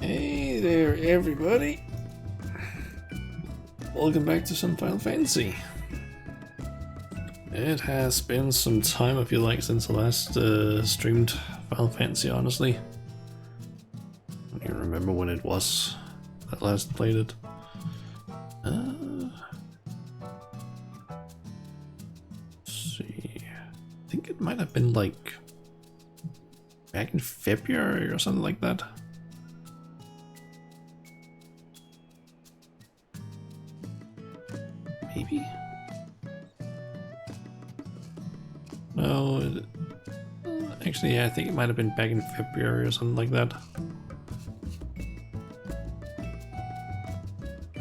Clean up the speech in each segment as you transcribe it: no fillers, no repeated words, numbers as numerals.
Hey there, everybody. Welcome back to some Final Fantasy. It has been some time, I feel like, since the last streamed Final Fantasy, honestly. I don't even remember when it was that last played it. Let's see. I think it might have been like back in February or something like that. Maybe? No, actually, yeah, I think it might have been back in February or something like that.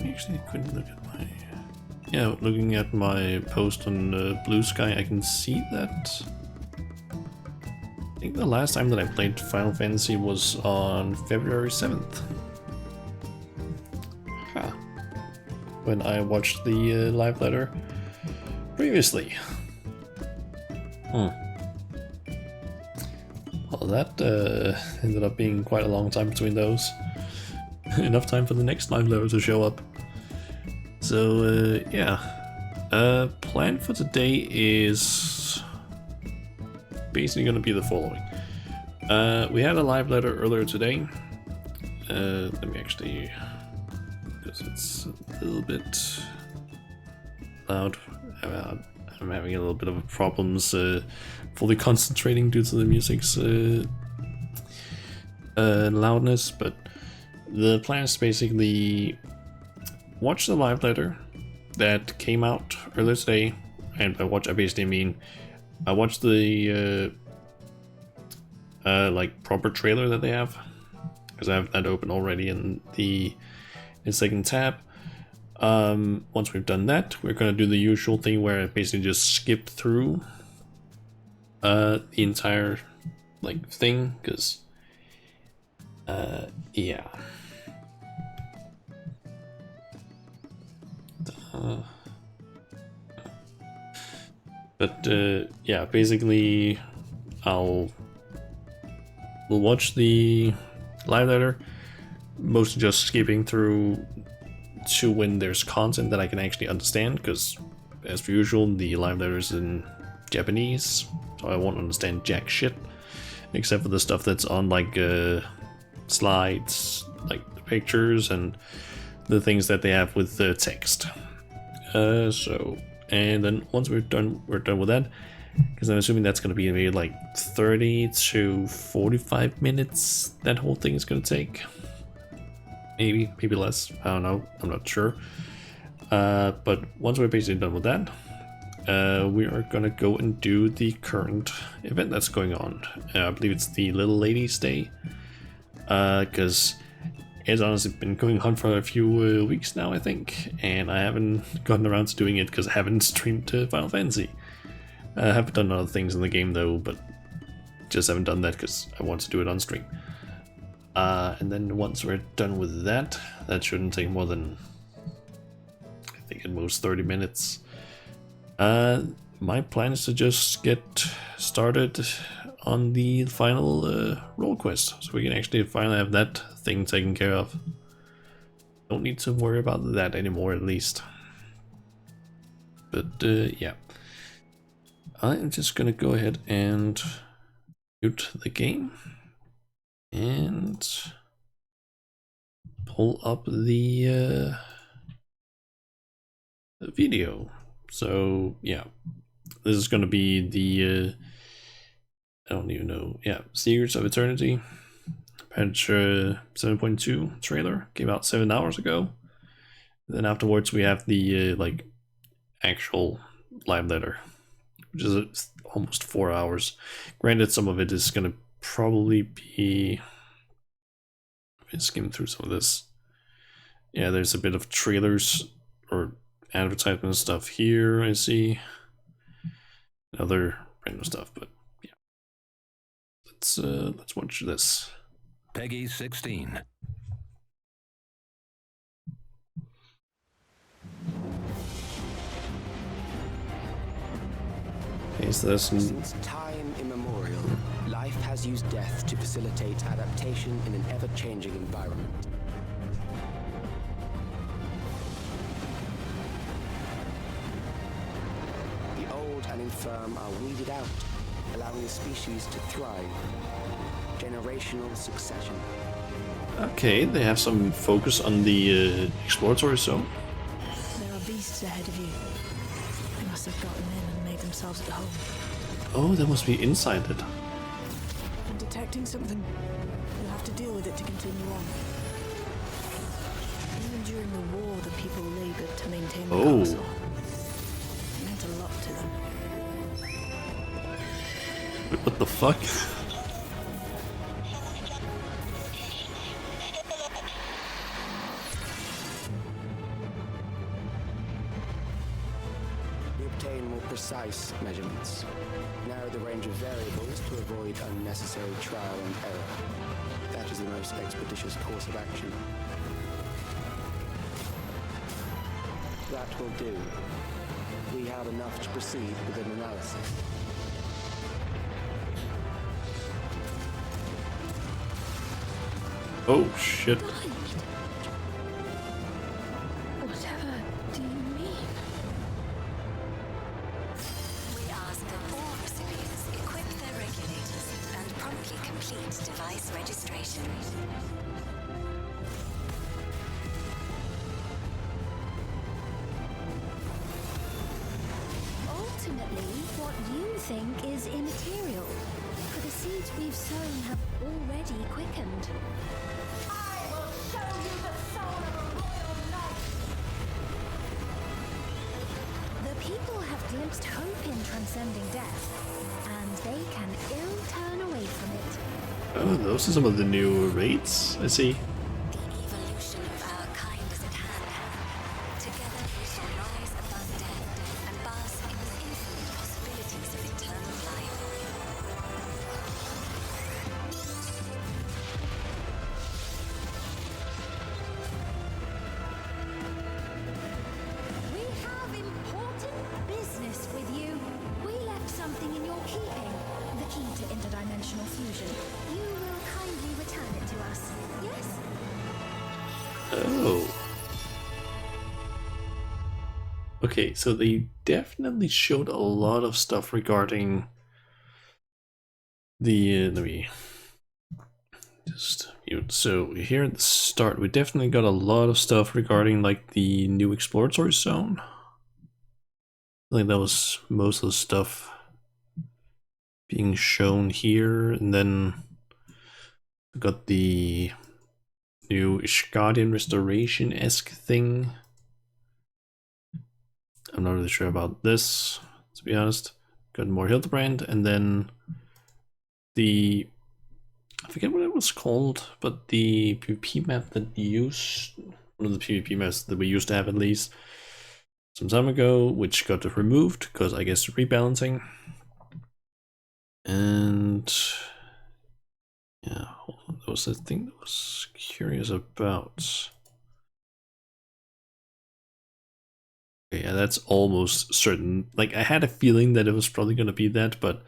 Actually, I couldn't look at my... Yeah, looking at my post on Blue Sky, I can see that... I think the last time that I played Final Fantasy was on February 7th. Huh. When I watched the live letter previously. Well, that ended up being quite a long time between those. Enough time for the next live letter to show up. So, yeah. Plan for today is basically going to be the following. We had a live letter earlier today. Let me actually... because it's a little bit loud. I'm having a little bit of problems fully concentrating due to the music's loudness, but the plan is basically watch the live letter that came out earlier today, and by watch I basically mean I watched the like proper trailer that they have, because I have that open already in the second tab. Once we've done that, we're gonna do the usual thing where I basically just skip through the entire like thing, because yeah. But yeah, basically we'll watch the live letter, mostly just skipping through to when there's content that I can actually understand, because as per usual the live letter is in Japanese, so I won't understand jack shit except for the stuff that's on like slides, like the pictures and the things that they have with the text. So, and then once we're done with that, because I'm assuming that's going to be maybe like 30 to 45 minutes that whole thing is going to take. Maybe less, I don't know, I'm not sure. But once we're basically done with that, we are gonna go and do the current event that's going on. I believe it's the Little Lady's Day, because it's honestly been going on for a few weeks now, I think, and I haven't gotten around to doing it because I haven't streamed Final Fantasy. I have done other things in the game though, but just haven't done that because I want to do it on stream. And then once we're done with that, that shouldn't take more than, I think at most 30 minutes. My plan is to just get started on the final role quest, so we can actually finally have that thing taken care of. Don't need to worry about that anymore, at least. But yeah, I'm just gonna go ahead and mute the game and pull up the video. So yeah, this is going to be the I don't even know, yeah, Secrets of Eternity patch 7.2 trailer, came out 7 hours ago. Then afterwards we have the like actual live letter, which is almost 4 hours. Granted, some of it is going to probably be, let me skim through some of this. Yeah, there's a bit of trailers or advertisement stuff here, I see. Other random stuff, but yeah. Let's watch this. Peggy 16. Okay, so that's Since time immemorial, life has has used death to facilitate adaptation in an ever-changing environment. The old and infirm are weeded out, allowing the species to thrive. Generational succession. Okay, they have some focus on the exploratory zone. There are beasts ahead of you. They must have gotten in and made themselves at home. Oh, that must be inside it. I'm detecting something. You'll have to deal with it to continue on. Even during the war, the people labored to maintain the castle. It meant a lot to them. Wait, what the fuck? Precise measurements. Narrow the range of variables to avoid unnecessary trial and error. That is the most expeditious course of action. That will do. We have enough to proceed with an analysis. Oh shit. Whatever do you mean? We ask that all recipients equip their regulators and promptly complete device registration. Ultimately, what you think is immaterial, for the seeds we've sown have already quickened. I will show you the soul of a royal knight! The people have glimpsed hope in transcending death, and they can ill turn away from it. Oh, those are some of the new raids. I see. The evolution of our kind is at hand. Together we shall rise above death and bask in the infinite possibilities of eternal life. We have important business with you. We left something in your keeping, the key to interdimensional fusion. You will kindly return it to us, yes? Oh. Okay, so they definitely showed a lot of stuff regarding the let me just mute. So here at the start, we definitely got a lot of stuff regarding like the new exploratory zone. I think that was most of the stuff being shown here, and then we got the new Ishgardian restoration-esque thing. I'm not really sure about this, to be honest. Got more Hildebrand, and then the I forget what it was called, but the PvP map that one of the PvP maps that we used to have at least some time ago, which got removed because I guess rebalancing. And yeah, that was the thing that I was curious about. Yeah, that's almost certain. Like, I had a feeling that it was probably going to be that, but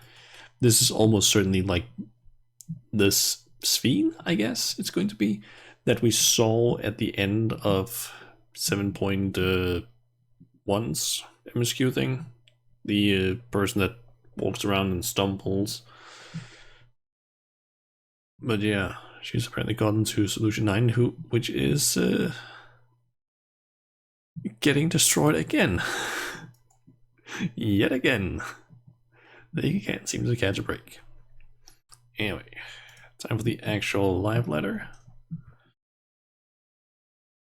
this is almost certainly like this sphere, I guess it's going to be, that we saw at the end of 7.1's MSQ thing. The person that walks around and stumbles. But yeah, she's apparently gotten to Solution 9, which is getting destroyed again. Yet again. They can't seem to catch a break. Anyway, time for the actual live letter.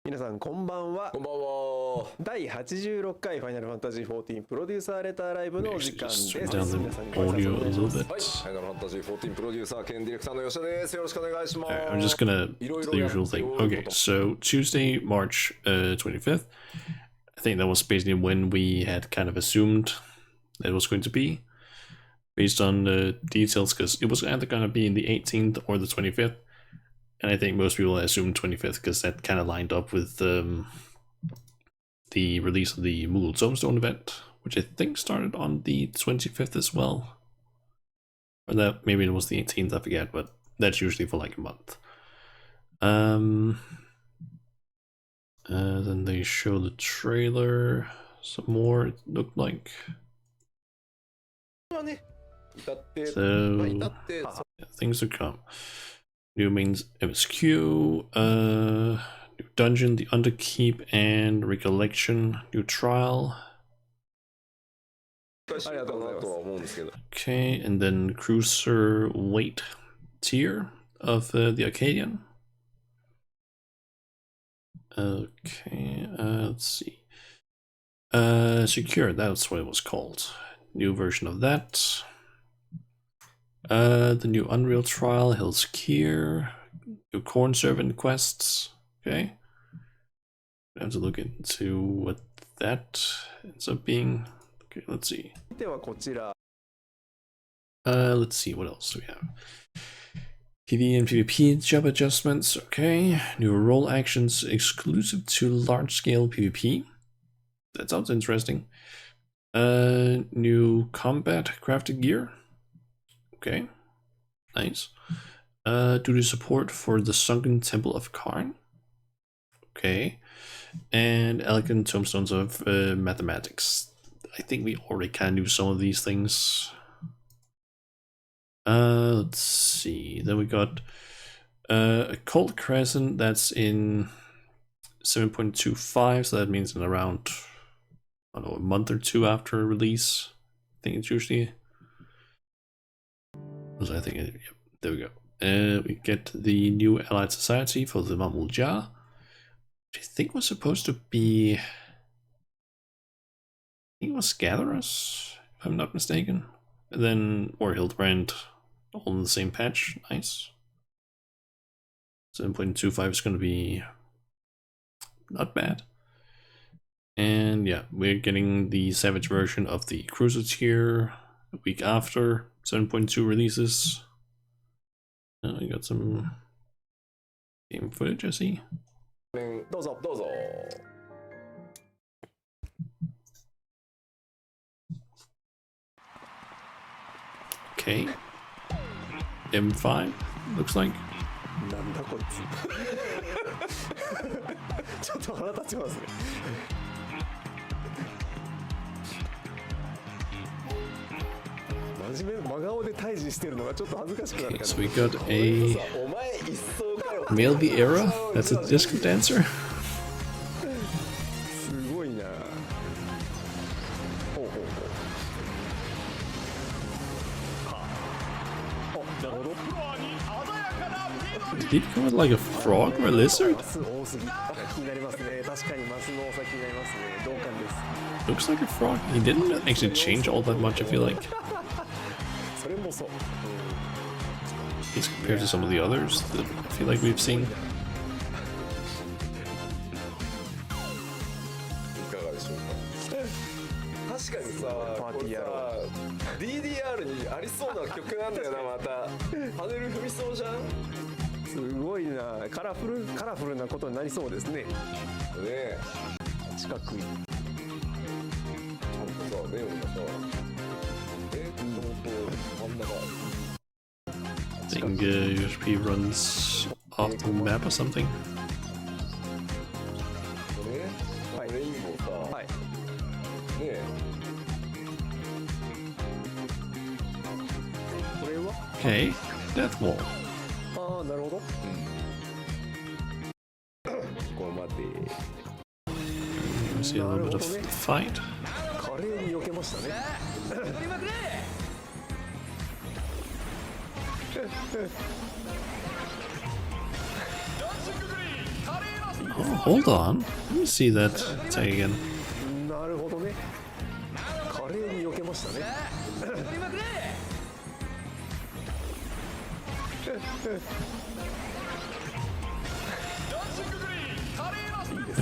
皆さんこんばんは。こんばんは。第86回ファイナルファンタジー14プロデューサーレターライブのお時間です。 Turn down the audio a little bit. はい、ファイナルファンタジー14プロデューサー兼ディレクターの吉田です。よろしくお願いします。I'm just gonna do the usual thing. Okay, so Tuesday, March 25th. I think that was basically when we had kind of assumed that it was going to be, based on the details, because it was either going to be in the 18th or the 25th. And I think most people assumed 25th because that kind of lined up with the release of the Moogle Tombstone event, which I think started on the 25th as well. Or that maybe it was the 18th, I forget, but that's usually for like a month. Then they show the trailer some more, it looked like. So yeah, things to come. New mains MSQ, new dungeon, the Underkeep and Recollection, new trial. Okay, and then cruiser weight tier of the Arcadian. Okay, let's see. Secure, that's what it was called. New version of that. The new Unreal trial, Hill's Kier, new Corn Servant quests. Okay. I have to look into what that ends up being. Okay, let's see. Let's see, what else do we have? PvE and PvP job adjustments, okay. New role actions exclusive to large-scale PvP. That sounds interesting. New combat crafted gear. Okay, nice. Duty support for the Sunken Temple of Karn. Okay. And elegant tombstones of mathematics. I think we already kind of do some of these things. Let's see. Then we got a Cold Crescent that's in 7.25, so that means in around, I don't know, a month or two after release. I think it's usually. So I think, yep, there we go. We get the new Allied Society for the Mamulja, which I think was supposed to be. I think it was Gatherers, if I'm not mistaken. And then, or Hildebrand, all in the same patch. Nice. 7.25 is going to be not bad. And yeah, we're getting the Savage version of the Cruiser tier a week after 7.2 releases. I got some game footage, I see. Okay. M5, looks like. なんだこいつちょっと腹立ちますね真面目真顔で対峙してるのがちょっと恥ずかしくなる Okay, so we got a Mail the Era, that's a disc dancer. すごいなほうほうほうあ、なるほど Did he become like a frog or a lizard? マス多すぎ気になりますね確かにマスの多さ気になりますね同感です Looks like a frog. He didn't actually change all that much, I feel like. それもそう At least compared to some of the others that I feel like we've seen. いかがでしょうか確かにさパーティーやろう DDR にありそうな曲なんだよなまたパネル踏みそうじゃんすごいなカラフルなことになりそうですねねえ四角いちゃんとさレオンがさ真ん中 I think USP runs off the map or something. これねレインボーさはいねえこれは Okay, Death Wall. ああなるほどここまで We see a little bit of fight. 華麗に避けましたね Oh, hold on. Let me see that tag again. なるほどね華麗に避けましたね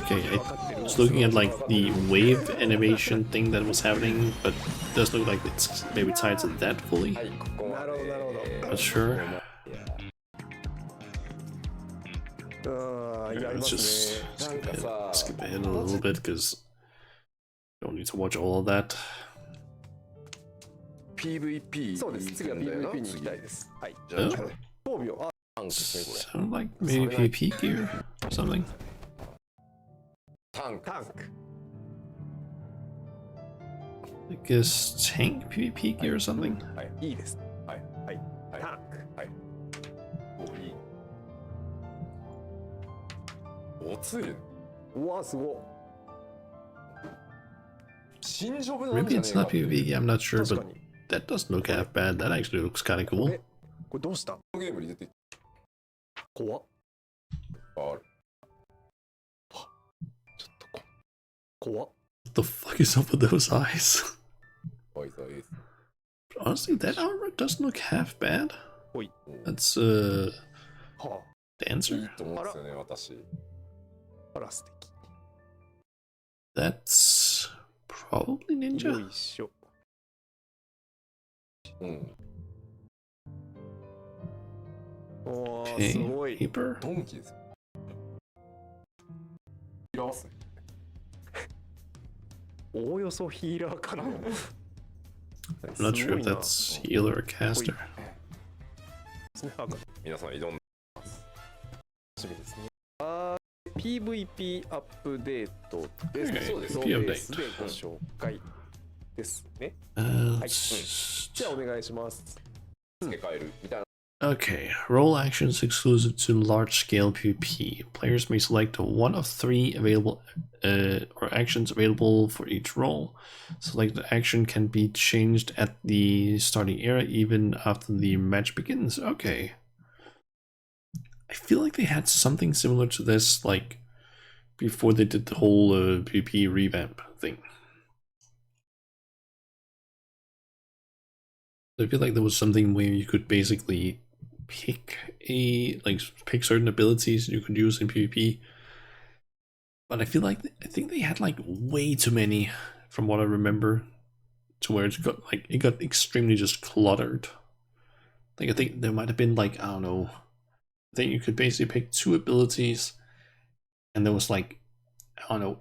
Okay, I was looking at like the wave animation thing that was happening, but it does look like it's maybe tied to that fully. なるほどなるほど Not sure. ああやり Let's ます just ね skip ahead a little bit because don't need to watch all of that. PVP そうです。次は行くんだよな PVP に行きたいです。はい。じゃあ Oh, 装備を、あ、タンクですねこ sound like maybe PvP gear or something. れタンクタンク。 I guess tank PvP gear or something. はい。いいです。はい。はい。タンク。はいおいいおついうわ、すご新ジョブなん Maybe じゃ it's ねえか not PvP gear, I'm not い。 sure, 確か but に。 that doesn't look half bad. That actually looks kind of こ cool. れ、これどうした？ゲームに出て怖っ。あるちょっと怖っ。 What the fuck is up with those eyes? はいそうです Honestly, that armor doesn't look half bad. ほい。 That's は dancer. と思うんですよね私あ。あら、素敵。 That's probably よ ninja. いしょ。うんおー、す Okay, ごい。 paper. ドンキですよいらますねおおよそヒーラーかな。 I'm not sure if すごいな。 that's healer or caster. 皆さん挑んで楽しみですね。PVP アップデートです。 Okay, そうです。 PVP ベースでご紹介ですね。 Let's じゃあ just... お願いします。付け替えるみたいな Okay, role actions exclusive to large-scale PvP. Players may select one of 3 available or actions available for each role. Selected action can be changed at the starting area even after the match begins. Okay. I feel like they had something similar to this, like, before they did the whole PvP revamp thing. I feel like there was something where you could basically pick certain abilities you could use in PvP. But I think they had like way too many from what I remember, to where it got extremely just cluttered. Like I think there might have been like, I don't know, I think you could basically pick 2 abilities and there was like, I don't know,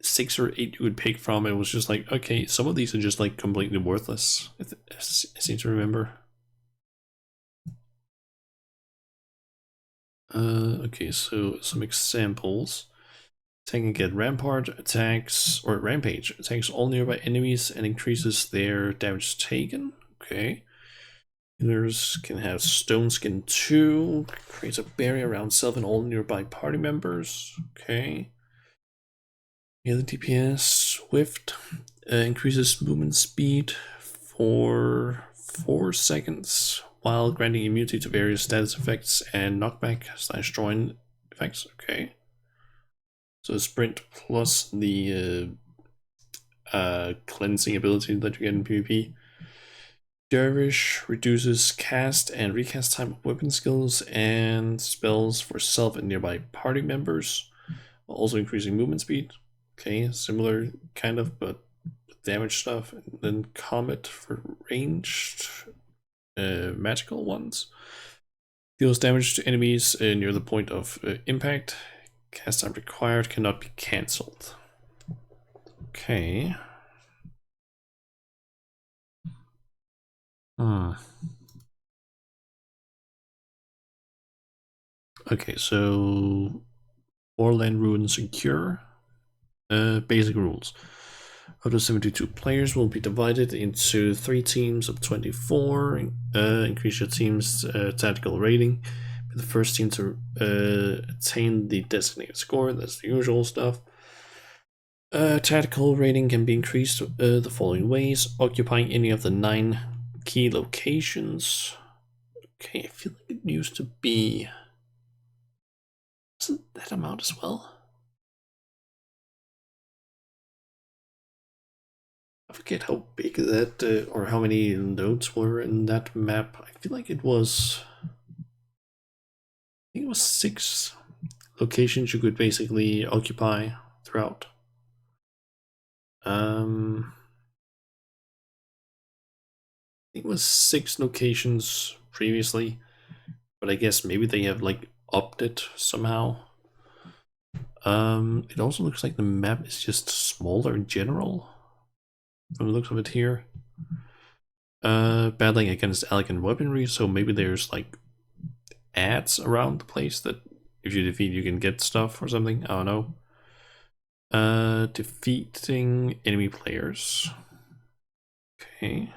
6 or 8 you would pick from. It was just like, okay, some of these are just like completely worthless. I seem to remember. Okay, so some examples. Tank can get Rampage attacks all nearby enemies and increases their damage taken. Okay. Healers can have Stone Skin 2, creates a barrier around self and all nearby party members. Okay. Melee DPS, Swift, increases movement speed for 4 seconds while granting immunity to various status effects and knockback / join effects. Okay. So sprint plus the cleansing ability that you get in PvP. Dervish reduces cast and recast time of weapon skills and spells for self and nearby party members, while also increasing movement speed. Okay, similar kind of, but damage stuff. And then Comet for ranged magical ones. Deals damage to enemies near the point of impact. Cast time required, cannot be cancelled. Okay. Okay, so Warland Ruins and Cure. Basic rules. Up to 72 players will be divided into 3 teams of 24. Increase your team's tactical rating. Be the first team to attain the designated score. That's the usual stuff. Tactical rating can be increased the following ways: occupying any of the 9 key locations. Okay, I feel like it used to be... Wasn't that amount as well? I forget how big that, or how many nodes were in that map. I feel like it was... I think it was 6 locations you could basically occupy throughout. I think it was 6 locations previously, but I guess maybe they have like upped it somehow. It also looks like the map is just smaller in general, from the looks of it here. Battling against elegant weaponry, so maybe there's like ads around the place that if you defeat you can get stuff or something. I don't know. Defeating enemy players. Okay.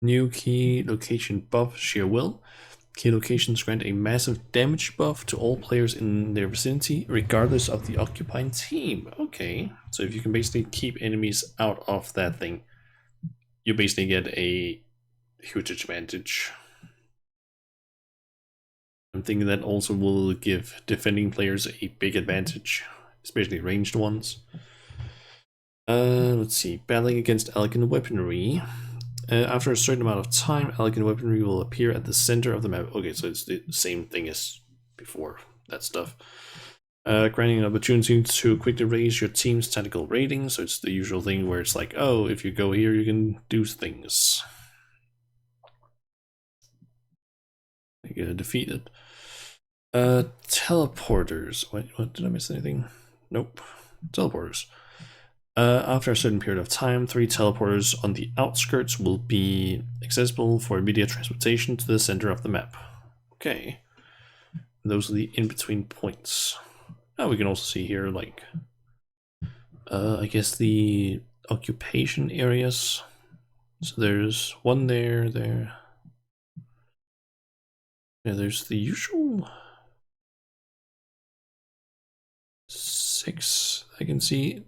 New key location buff, sheer will. Key locations grant a massive damage buff to all players in their vicinity, regardless of the occupying team. Okay, so if you can basically keep enemies out of that thing, you basically get a huge advantage. I'm thinking that also will give defending players a big advantage, especially ranged ones. Let's see, battling against elegant weaponry. After a certain amount of time, elegant weaponry will appear at the center of the map. Okay, so it's the same thing as before, that stuff. Granting an opportunity to quickly raise your team's tactical rating, so it's the usual thing where it's like, oh, if you go here, you can do things. You get defeated. Teleporters. Wait, what? Did I miss anything? Nope. Teleporters. After a certain period of time, 3 teleporters on the outskirts will be accessible for immediate transportation to the center of the map. Okay. Those are the in-between points. Now we can also see here, like, I guess the occupation areas. So there's one there. Yeah, there's the usual 6 I can see.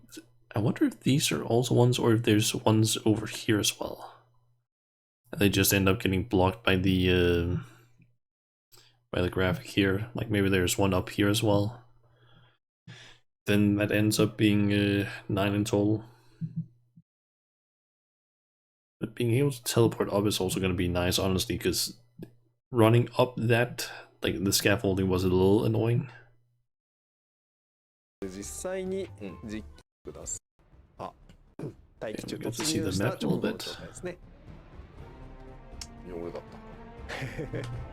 I wonder if these are also ones, or if there's ones over here as well. They just end up getting blocked by the graphic here. Like maybe there's one up here as well. Then that ends up being 9 in total. But being able to teleport up is also going to be nice, honestly, because running up that, like the scaffolding, was a little annoying. 実際に実機ください。あ、待機中 Yeah, we got to 突 see 入 the した map a 直後 little の bit. 状態ですね。俺だった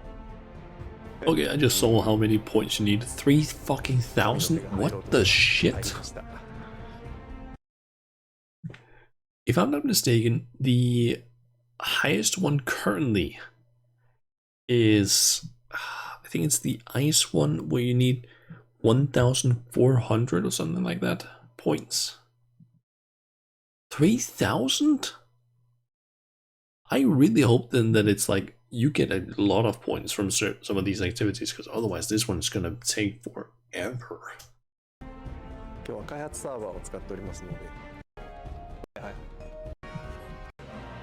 Okay, I just saw how many points you need. 3,000? What the shit? If I'm not mistaken, the highest one currently is, I think it's the ice one where you need 1,400 or something like that points. 3,000? I really hope then that it's like you get a lot of points from some of these activities, because otherwise this one's gonna take forever. 今日は開発サーバーを使っておりますので。は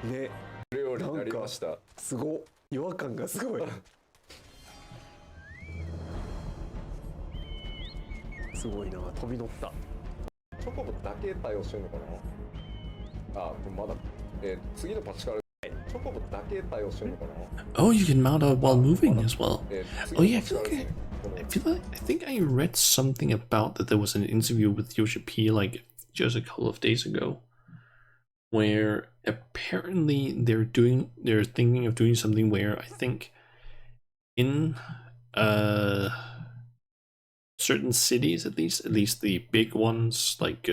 い。ね。料理になりました。すごい。違和感がすごい。すごいな、飛び乗った。チョコボだけ対応してるのかな。あ、まだ。次のパッチから。チョコボだけ対応してるのかな。Oh, you can mount up while moving as well. Oh yeah, I think I read something about that. There was an interview with Yoshi P like just a couple of days ago, where apparently they're thinking of doing something where I think in certain cities, at least the big ones like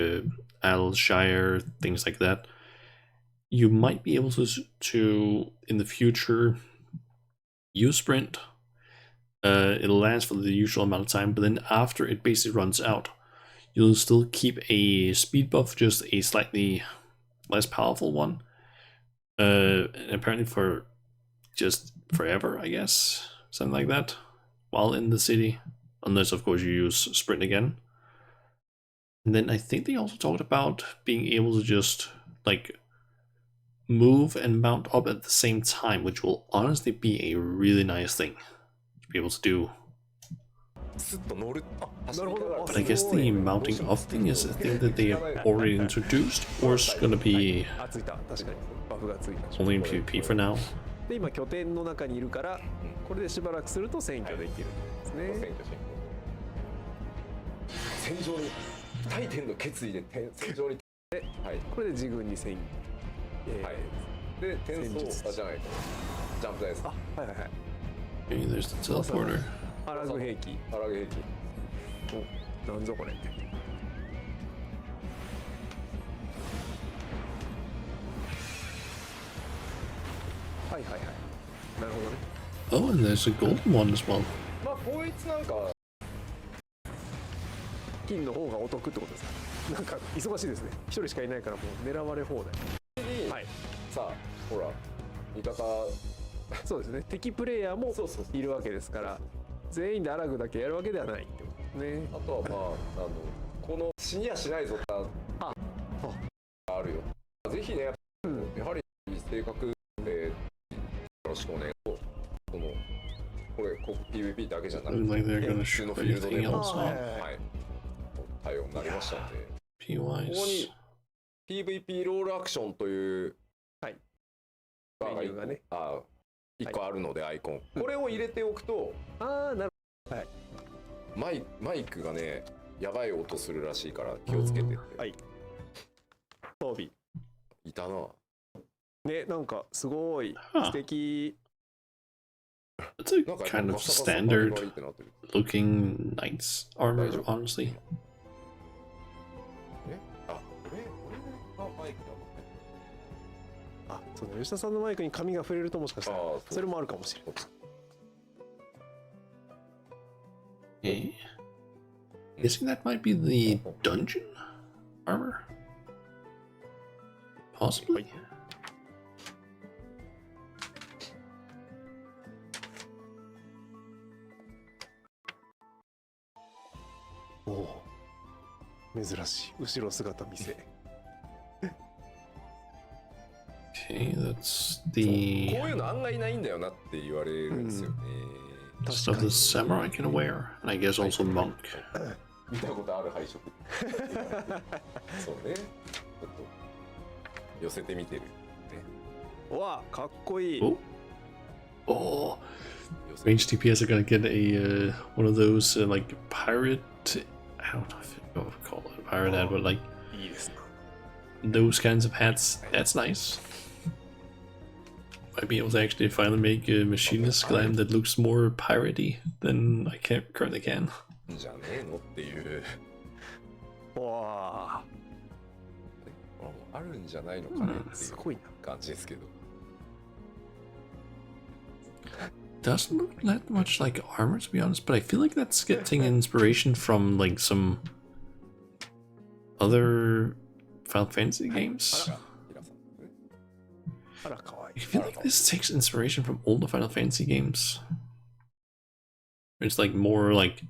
Alshire, things like that, you might be able to in the future use sprint. It'll last for the usual amount of time, but then after it basically runs out, you'll still keep a speed buff, just a slightly less powerful one. Apparently for just forever, I guess, something like that, while in the city, unless of course you use sprint again. And then I think they also talked about being able to just like move and mount up at the same time, which will honestly be a really nice thing to be able to do. But I guess the mounting up thing is a thing that they have already introduced, or it's gonna be only in PvP for now. で今拠点の中にいるから、これでしばらくすると占拠できるんですね。戦場に大天の決意で戦場に。はい。これで自軍に占拠。はい。で転送じゃないとジャンプ台です。あ、はいはいはい。Okay, there's the teleporter. アラグ兵器。アラグ兵器。お、なんぞこれ。はいはいはい。なるほどね。 Oh, and there's a golden one as well. まあこいつなんか金の方がお得ってことですか。なんか忙しいですね。一人しかいないからもう狙われ放題。はい。さあほら味方そうですね。敵プレイヤーもそうそうそういるわけですから、全員でアラグだけやるわけではないってことですね。あとはまあこの死にやしないぞがあるよ。ぜひね、やはり性格でよろしくお願いします。このこれPVP だけじゃなく Looks like they're て gonna 普通 show のフィールドで anything も else は on い対応になりましたので、ここ P-wise. に PVP ロールアクションというはいバーメニューがね1個あるのでアイコン、これを入れておくとああ、なるほど。はい。マイクがねやばい音するらしいから気をつけてって、はい。装備。いたな。ね、なんかすごい素敵。 It's a なんか kind of ガサガサバリ standard バリってなってる。 looking knight's armor, 大丈夫 honestly. あ、これがマイクだもんね。あ、その吉田さんのマイクに髪が触れるともしかしたらそうそれもあるかもしれない。 Okay. Guessing that might be the dungeon armor? Possibly? おお、珍しい後ろ姿見せ。 Okay, that's こう the いうの案外ないんだよなって言われるんですよね。 stuff the samurai can wear, and I guess also monk. 見たことある配色。そうね。ちょっと寄せてみてる。わあ、かっこいい。 Oh, oh, 寄せて range TPS are gonna get a one of those like pirate. I don't know if you call it a pirate hat, but like いいですね。 those kinds of hats. That's nice. Might be able to actually finally make a machinist glam that looks more piratey than I currently can. んじゃねえのっていう。わあ、あるんじゃないのかなっていうすごいな。感じですけど。 Doesn't look that much like armor, to be honest, but I feel like that's getting inspiration from like some other Final Fantasy games. あら、かわい I い。 feel like this takes inspiration from older Final Fantasy games. It's like more like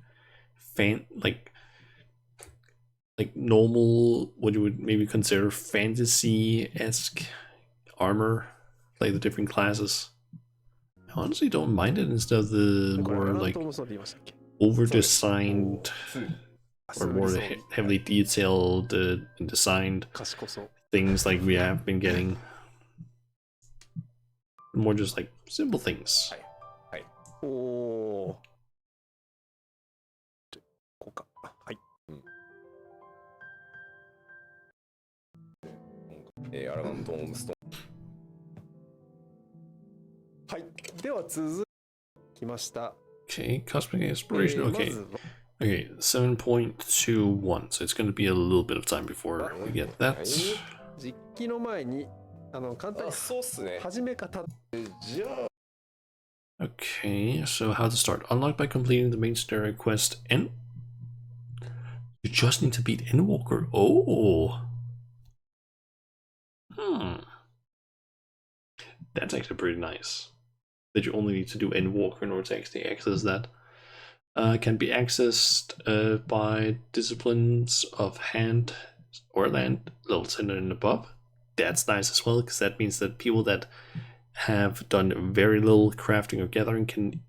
like normal, what you would maybe consider fantasy-esque armor, like the different classes. I honestly don't mind it instead of the これ more なん like ともそうって言いましたっけ。 over-designed あ or more そう heavily detailed and designed 賢そう。 things like we have been getting. More just like simple things. おお。こうか。はい。アラガントームストーン。はい。では続きました。 Okay, cosmic inspiration. ま Okay, ずは okay, 7.21. So it's going to be a little bit of time before we get that. 実機の前に簡単にそうっすね。始め方。じゃあ Okay, so how to start? Unlock by completing the main story quest and you just need to beat Endwalker. Oh. That's actually pretty nice. That you only need to do Endwalker in order to actually access that. Can be accessed by disciplines of hand or land level 10 and above. That's nice as well, because that means that people that have done very little crafting or gathering can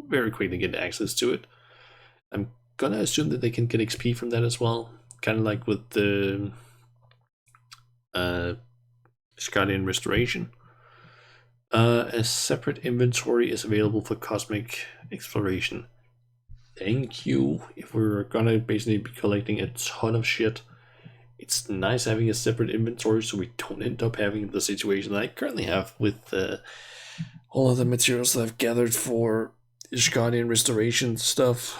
very quickly get access to it. I'm gonna assume that they can get XP from that as well, kind of like with the Guardian Restoration. A separate inventory is available for cosmic exploration. Thank you. If we're gonna basically be collecting a ton of shit, it's nice having a separate inventory so we don't end up having the situation that I currently have with all of the materials that I've gathered for Guardian Restoration stuff.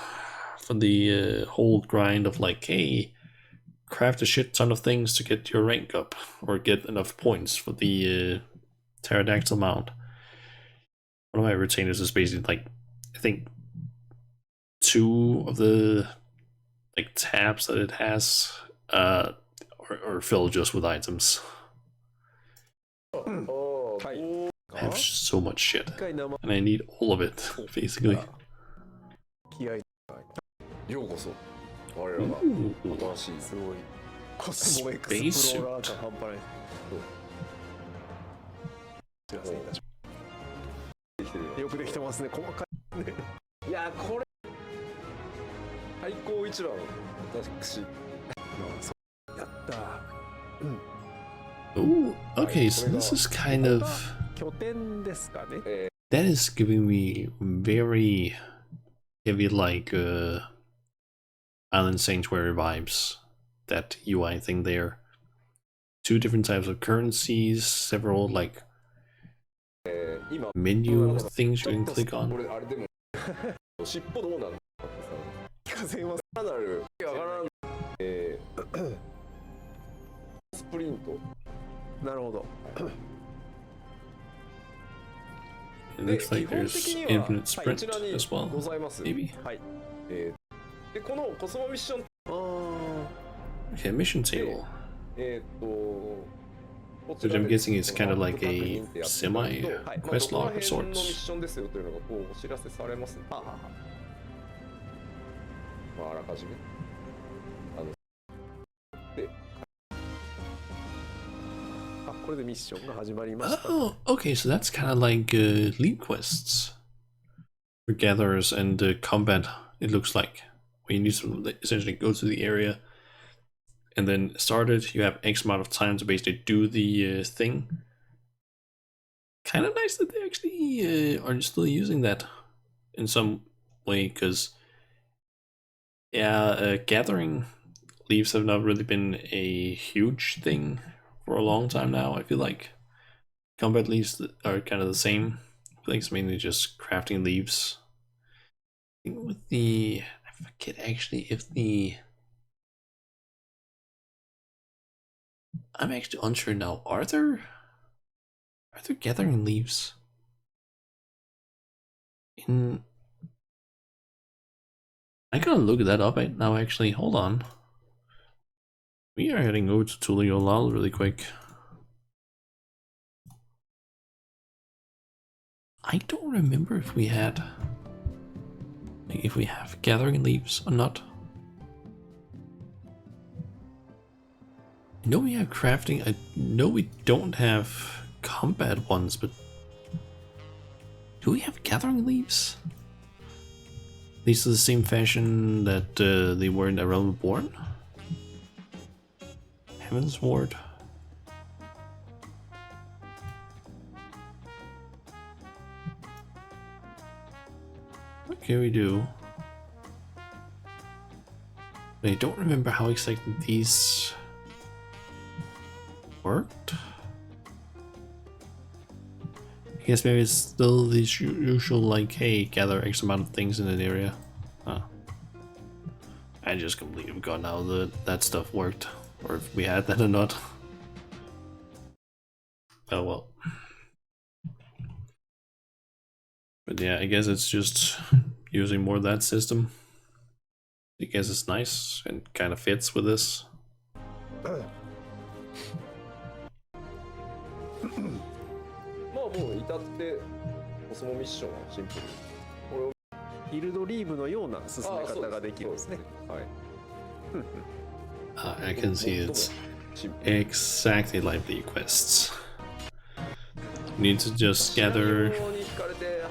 For the whole grind of like, hey, craft a shit ton of things to get your rank up or get enough points for the pterodactyl mount. one of my retainers is basically like, I think 2 of the like tabs that it has are filled just with items. I have so much shit, and I need all of it, basically. 気合いようこそ我らが新しいすごいコスモエクスプローラー感半端ないすいませんよくできてますね細かいねいやこれ最高一番私やった Oh, okay, so this is kind of... 拠点ですかね That is giving me very heavy, like, Island Sanctuary vibes. That UI thing there. 2 different types of currencies, several, like, menu things you can click on. 俺あれでも尻尾どうなんだってさ風はさらなるわからんスプリントなるほど It looks like there's infinite sprint as well, ございます maybe? はいでこのコスモミッション Okay, mission table. こ Which I'm guessing is kind of like a semi-quest log of のミッ sorts. ションですよというのがこうお知らせされますねまああらかじめであこれでミッションが始まりました Oh, okay, so that's kind of like lead quests for gatherers and combat, it looks like. Where you need to essentially go to the area and then start it. You have X amount of time to basically do the thing. Kind of nice that they actually are still using that in some way, because yeah, gathering leaves have not really been a huge thing for a long time now. I feel like combat leaves are kind of the same. I think it's mainly just crafting leaves. I think with the, I forget actually if the, I'm actually unsure now. Are there gathering leaves in? I gotta look that up right now. Actually, hold on. We are heading over to Tuliolal really quick. I don't remember if we had, like, if we have gathering leaves or not. I know we have crafting. I know we don't have combat ones, but do we have gathering leaves? These are the same fashion that they were in A Realm Reborn? Heaven's Ward? Okay, we do. But I don't remember how exactly these worked. I guess maybe it's still the usual, like, hey, gather X amount of things in an area. Huh. I just completely forgot now that that stuff worked, or if we had that or not. Oh well. But yeah, I guess it's just using more of that system. I guess it's nice and kind of fits with this. まあもう至ってコスモミッションはシンプルこれをギルドリーブのような進め方ができるんですね。はい I can see it's exactly like the quests. You need to just gather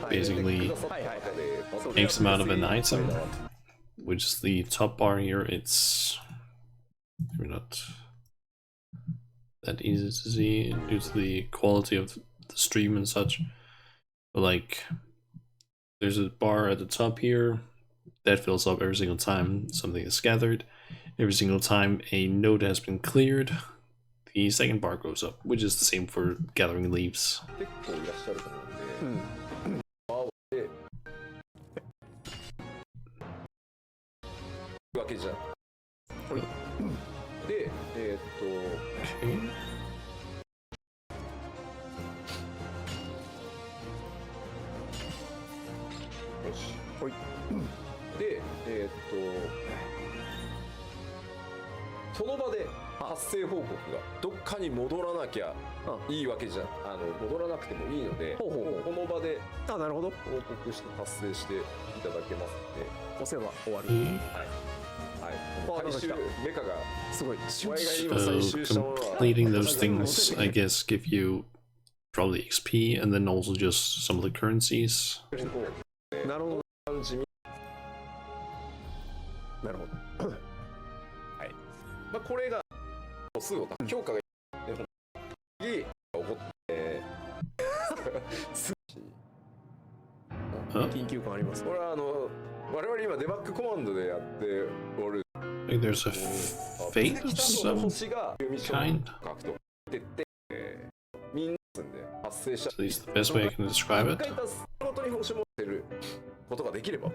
basically X amount of an item, which is the top bar here. It's maybe not that easy to see due to the quality of the stream and such, but like there's a bar at the top here that fills up every single time something is gathered. Every single time a node has been cleared, the second bar goes up, which is the same for gathering leaves. 結構いらっしゃると思うんで、青でわけじゃん。で、Okay. でその場で発生報告がどっかに戻らなきゃいいわけじゃ戻らなくてもいいので、この場でなるほど。報告して達成していただけますので、押せば終わる。回収メカがすごい。お前が今採集したものは completing those things, I guess, give you probably XP and then also just some of the currencies. なるほど。地味。なるほど。はい。まあこれがすぐ評価が次起こって緊急感あります。これは我々今デバッグコマンドでやっておる。Like there's a fate of some 星がミッション kind. 獲得ってってみんなですんで発生した。 At least the best way I can describe 一 it. 回達成ごとに星持ってることができれば。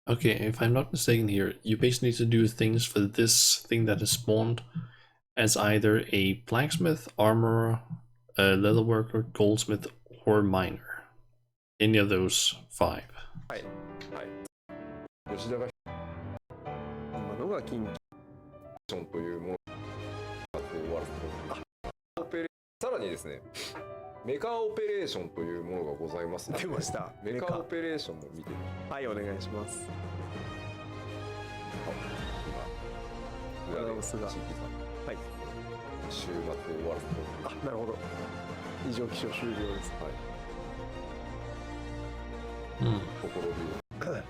Okay, if I'm not mistaken here, you basically need to do things for this thing that is spawned as either a blacksmith, armorer, a leatherworker, goldsmith, or miner. Any of those 5. はいはい。吉田が今のが緊急。ションというものが終わると、さらにですね、メカオペレーションというものがございますので。出ました。メカオペレーションも見てみます。はい、お願いします。今、裏でさん。はい。週末終わると。あ、なるほど。異常気象終了です。はい。ところで。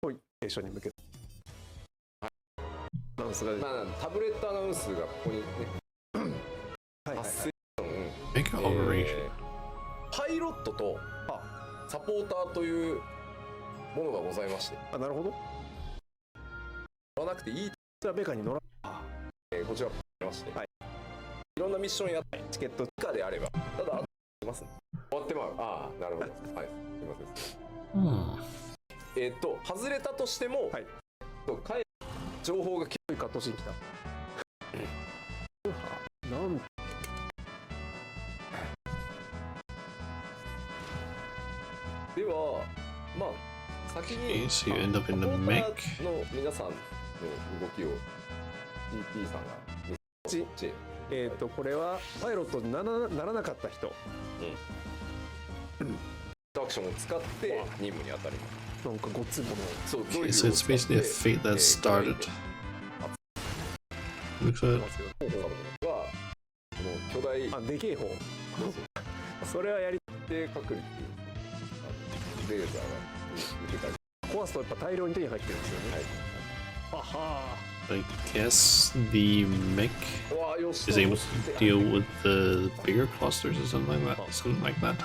ほい、停車に向けて。アナウンスが、まあ、タブレットアナウンスがここにね、発生。Mega operation. パイロットとサポーターというものがございまして。あ、なるほど。乗らなくていい。じゃあベカに乗ら。こちらまして、はい、いろんなミッションやってチケット以下であれば、ただます、ね、終わってまう。ああ、なるほど。はい、すみません。外れたとしても、はい、情報がカットしに来た。なんでは、まあ先に so you end up in the mech. の皆さんの動きを TP さんがこれはパイロットにならなかった人。アクションを使って任務に当たります。なんかごっついもの。そう、Okay, so it's basically a fate that started. Looks like はこの巨大でけえ方。それはやり定確率レーザーが受けたり。壊すとやっぱ大量に手に入ってるんですよね。はは。I guess the mech is able to deal with the bigger clusters or something like that. Something like that.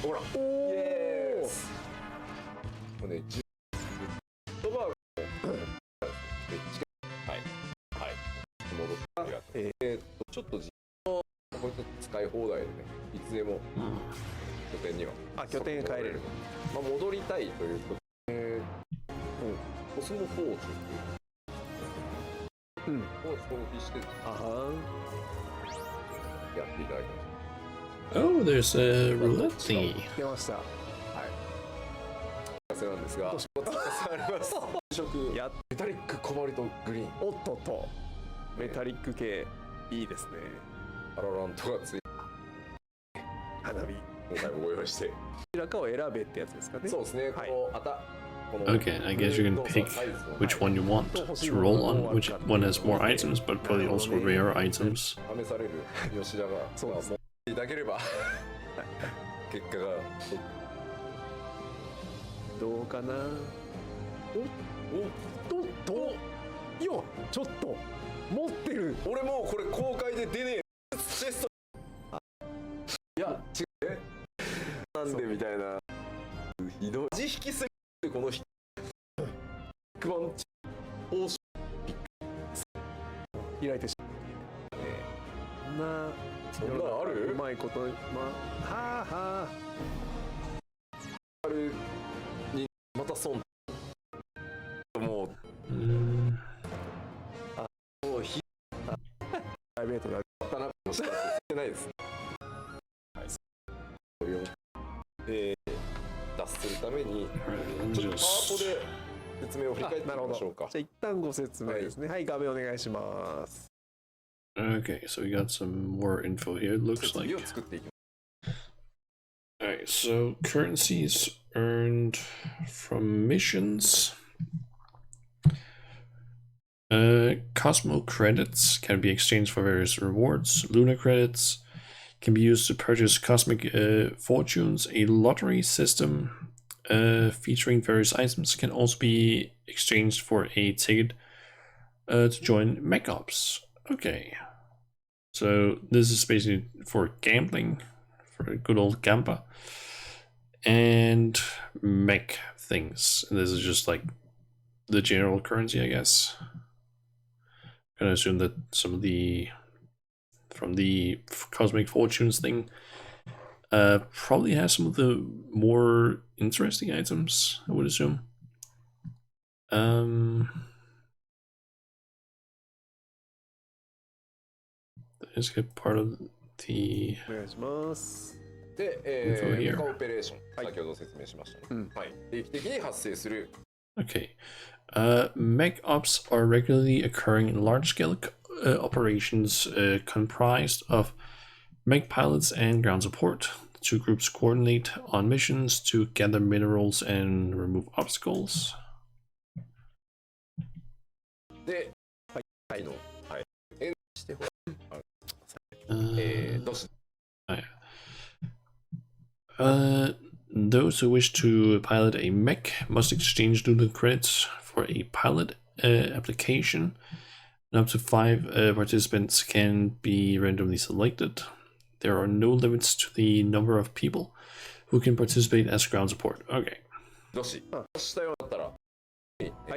ほら、イエース。もうね、言葉がはいはい戻った。ちょっとこういった使い放題でね、いつでも拠点には拠点へ帰れる。まあ戻りたいということ。コスモフォーチュンを消費してやっていただきます。Oh, there's a roulette thingy. 出ました。はい。お知らせなんですが、お知らせあります。メタリックコバルトグリーン。おっとっと。メタリック系いいですね。アララントがつい花火。今回もご用意して。どちらかを選べってやつですかね。そうですね。Okay, I guess you can pick which one you want to roll on, which one has more items, but probably also rare items. 試される吉田がそうです。いただければ結果がどうかな。よちょっと持ってる。俺もうこれ公開で出ねえテスト。いや違うね。なんでみたいな。ひどい。味引きすぎるこの人。クワンチオーシ開いてしまう。そんなある？うまいことはあはあるにまた損。もうもうプライベートがたなもしかしてないです。はい。脱するためにちょっとパワポで説明を振り返ってみましょうか。じゃあ一旦ご説明ですね。はい、画面お願いします。 Okay, so we got some more info here, it looks 設 like. 備を作っていきます。 Alright, so currencies earned from missions. Cosmo credits can be exchanged for various rewards. Lunar credits can be used to purchase cosmic fortunes. A lottery system featuring various items can also be exchanged for a ticket to join mech ops. Okay, so this is basically for gambling, for a good old gamba, and mech things. And this is just like the general currency, I guess. I'm gonna assume that some of the from the cosmic fortunes thing probably has some of the more interesting items, I would assume. Let's get part of the お願いします。で、 Info here. メカオペレーション、先ほど説明しましたね。はい。定期的に発生する Okay. Mech ops are regularly occurring in large-scale operations comprised of mech pilots and ground support. The two groups coordinate on missions to gather minerals and remove obstacles. で、はいの、はい。してほら、どうし Those who wish to pilot a mech must exchange lunar credits for a pilot application. And up to 5 participants can be randomly selected. There are no limits to the number of people who can participate as ground support. Okay. どうししたようだったら、は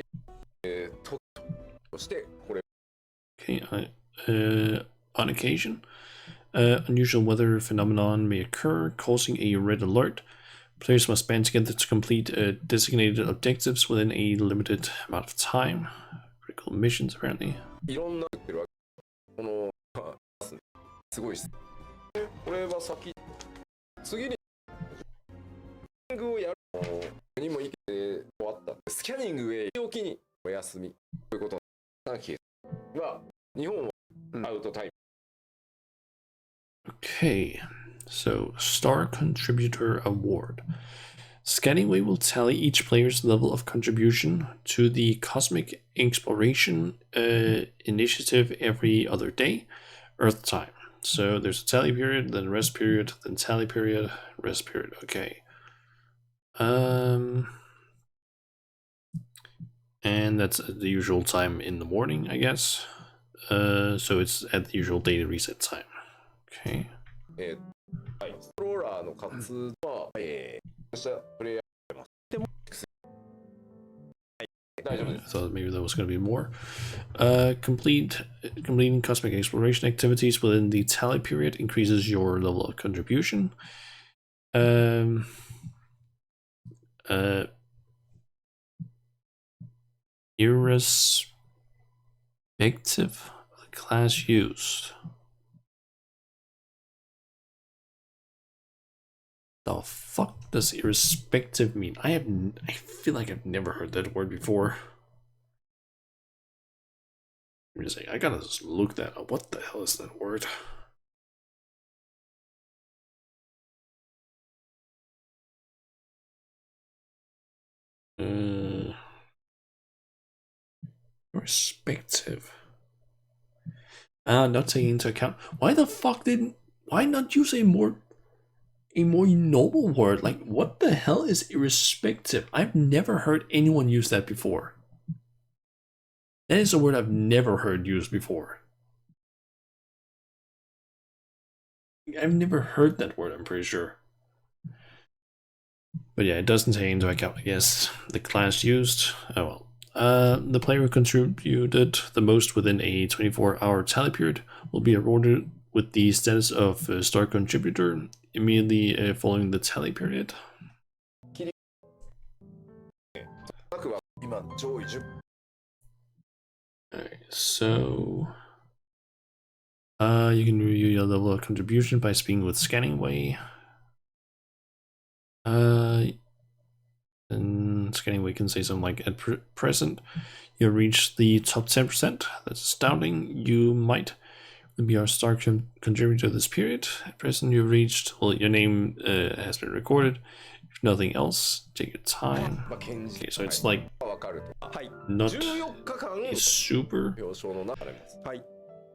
い。そしてこれ Okay. On occasion, unusual weather phenomenon may occur, causing a red alert. Players must band together to complete designated objectives within a limited amount of time. Critical missions, apparently. いろんなってるわけ。このすごいです。これは先次にスキャニングをやるにもいけて終わった。スキャニングへおきにお休みということなケースは日本はアウトタイム。Okay, so Star Contributor Award. Scanningway will tally each player's level of contribution to the Cosmic Exploration Initiative every other day, Earth time. So there's a tally period, then rest period, then tally period, rest period. Okay. And that's the usual time in the morning, I guess. So it's at the usual daily reset time. Okay. はい、ストローラーの活動は、したプレイヤーます。でも、はい、大丈夫です。 I thought maybe there was going to be more. Completing cosmic exploration activities within the tally period increases your level of contribution. Irrespective of the class used. The fuck does irrespective mean? I feel like I've never heard that word before. Let me just say, I gotta just look that up. What the hell is that word? Respective. Not taking into account. Why not use a more noble word? Like, what the hell is irrespective? I've never heard anyone use that before. That is a word I've never heard used before. I've never heard that word, I'm pretty sure. But yeah, it doesn't take into account, I guess, the class used. Oh well. The player who contributed the most within a 24-hour tally period will be awarded with the status of Star Contributor immediately following the tally period. Alright, so you can review your level of contribution by speaking with Scanningway. And scanning, we can say something like, at present, you reached the top 10%. That's astounding. You might be our star contributor this period. At present, you reached, well, your name has been recorded. If nothing else, take your time. Okay, so it's like not a super. はい。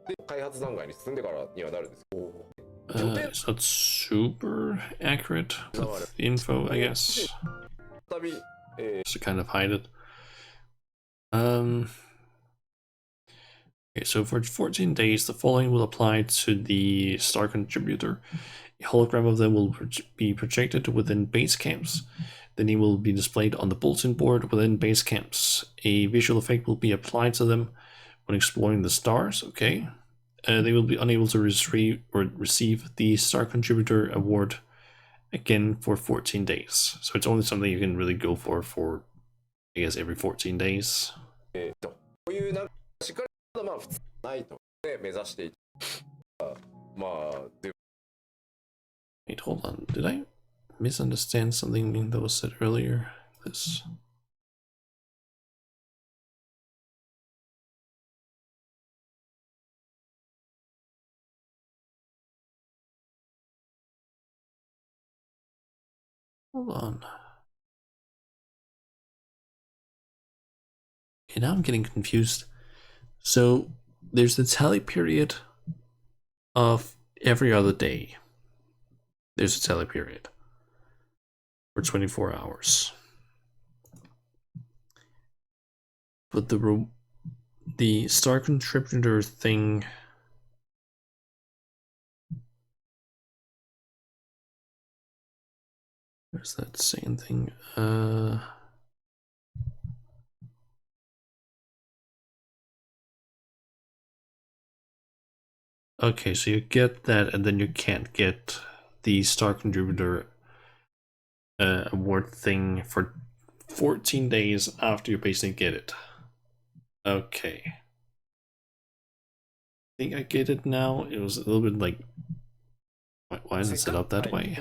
で、開発段階に進んでからにはなるんです。It's not super accurate with the info, I guess. 再び、Just to kind of hide it. Okay, so for 14 days, the following will apply to the star contributor. A hologram of them will be projected within base camps. The name will be displayed on the bulletin board within base camps. A visual effect will be applied to them when exploring the stars. Okay. They will be unable to receive the Star Contributor Award again for 14 days. So it's only something you can really go for I guess, every 14 days. こういうなんかしっかりとまあ普通ないとね目指していまあで Wait, hold on. Did I misunderstand something that was said earlier? This. Hold on. Okay, now I'm getting confused. So there's the tally period of every other day. There's a tally period for 24 hours. But the star contributor thing, where's that same thing? Okay, so you get that, and then you can't get the star contributor award thing for 14 days after you basically get it. Okay. I think I get it now. It was a little bit like, why is it set up that way?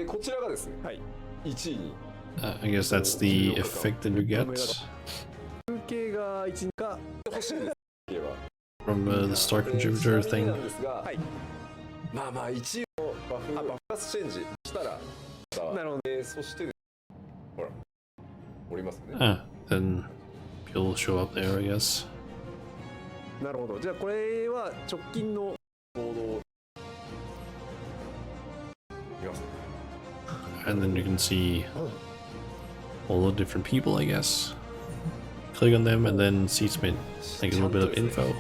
こちらがですね、はい、1位に。I guess that's the effect that you get 風景が1か from the star contributor thing. はい。まあまあ1位のバフラスチェンジしたら、なるほど。そしてほらおりますね。Then you'll show up there, I guess. なるほど。じゃあこれは直近の行動。 And then you can see all the different people, I guess. Click on them and then see some like a little bit of info.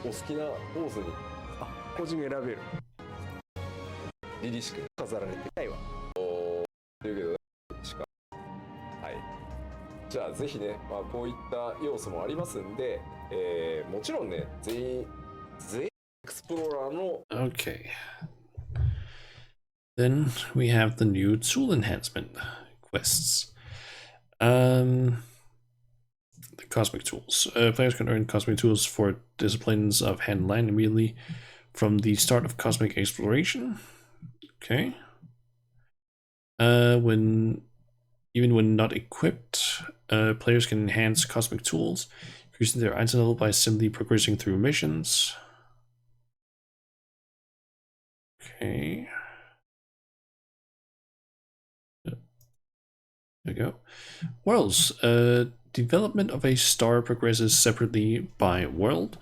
お好きなポーズに個人選べる。凛々しく飾られているわ。というけどしかはい。じゃあぜひね、まあこういった要素もありますんで、もちろんね全員エクスプローラーの Okay. Then we have the new tool enhancement quests. The cosmic tools. Players can earn cosmic tools for disciplines of hand and land immediately from the start of cosmic exploration. Okay. Even when not equipped, players can enhance cosmic tools, increasing their item level by simply progressing through missions. Okay. There we go. Worlds. Development of a star progresses separately by world.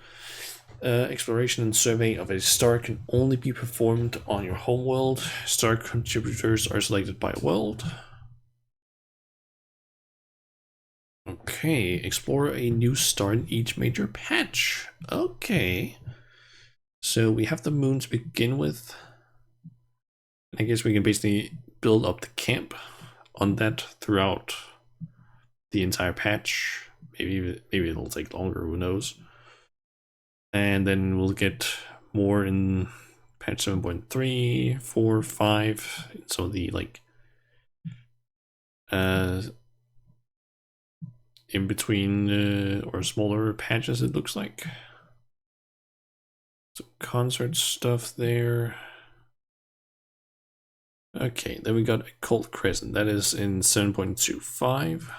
Exploration and survey of a star can only be performed on your home world. Star contributors are selected by world. Okay, explore a new star in each major patch. Okay. So we have the moon to begin with. I guess we can basically build up the camp on that throughout the entire patch. Maybe it'll take longer, who knows. And then we'll get more in patch 7.3, 4, 5. So the like in between or smaller patches, it looks like. Some concert stuff there. Okay, then we got Occult Crescent. That is in 7.25.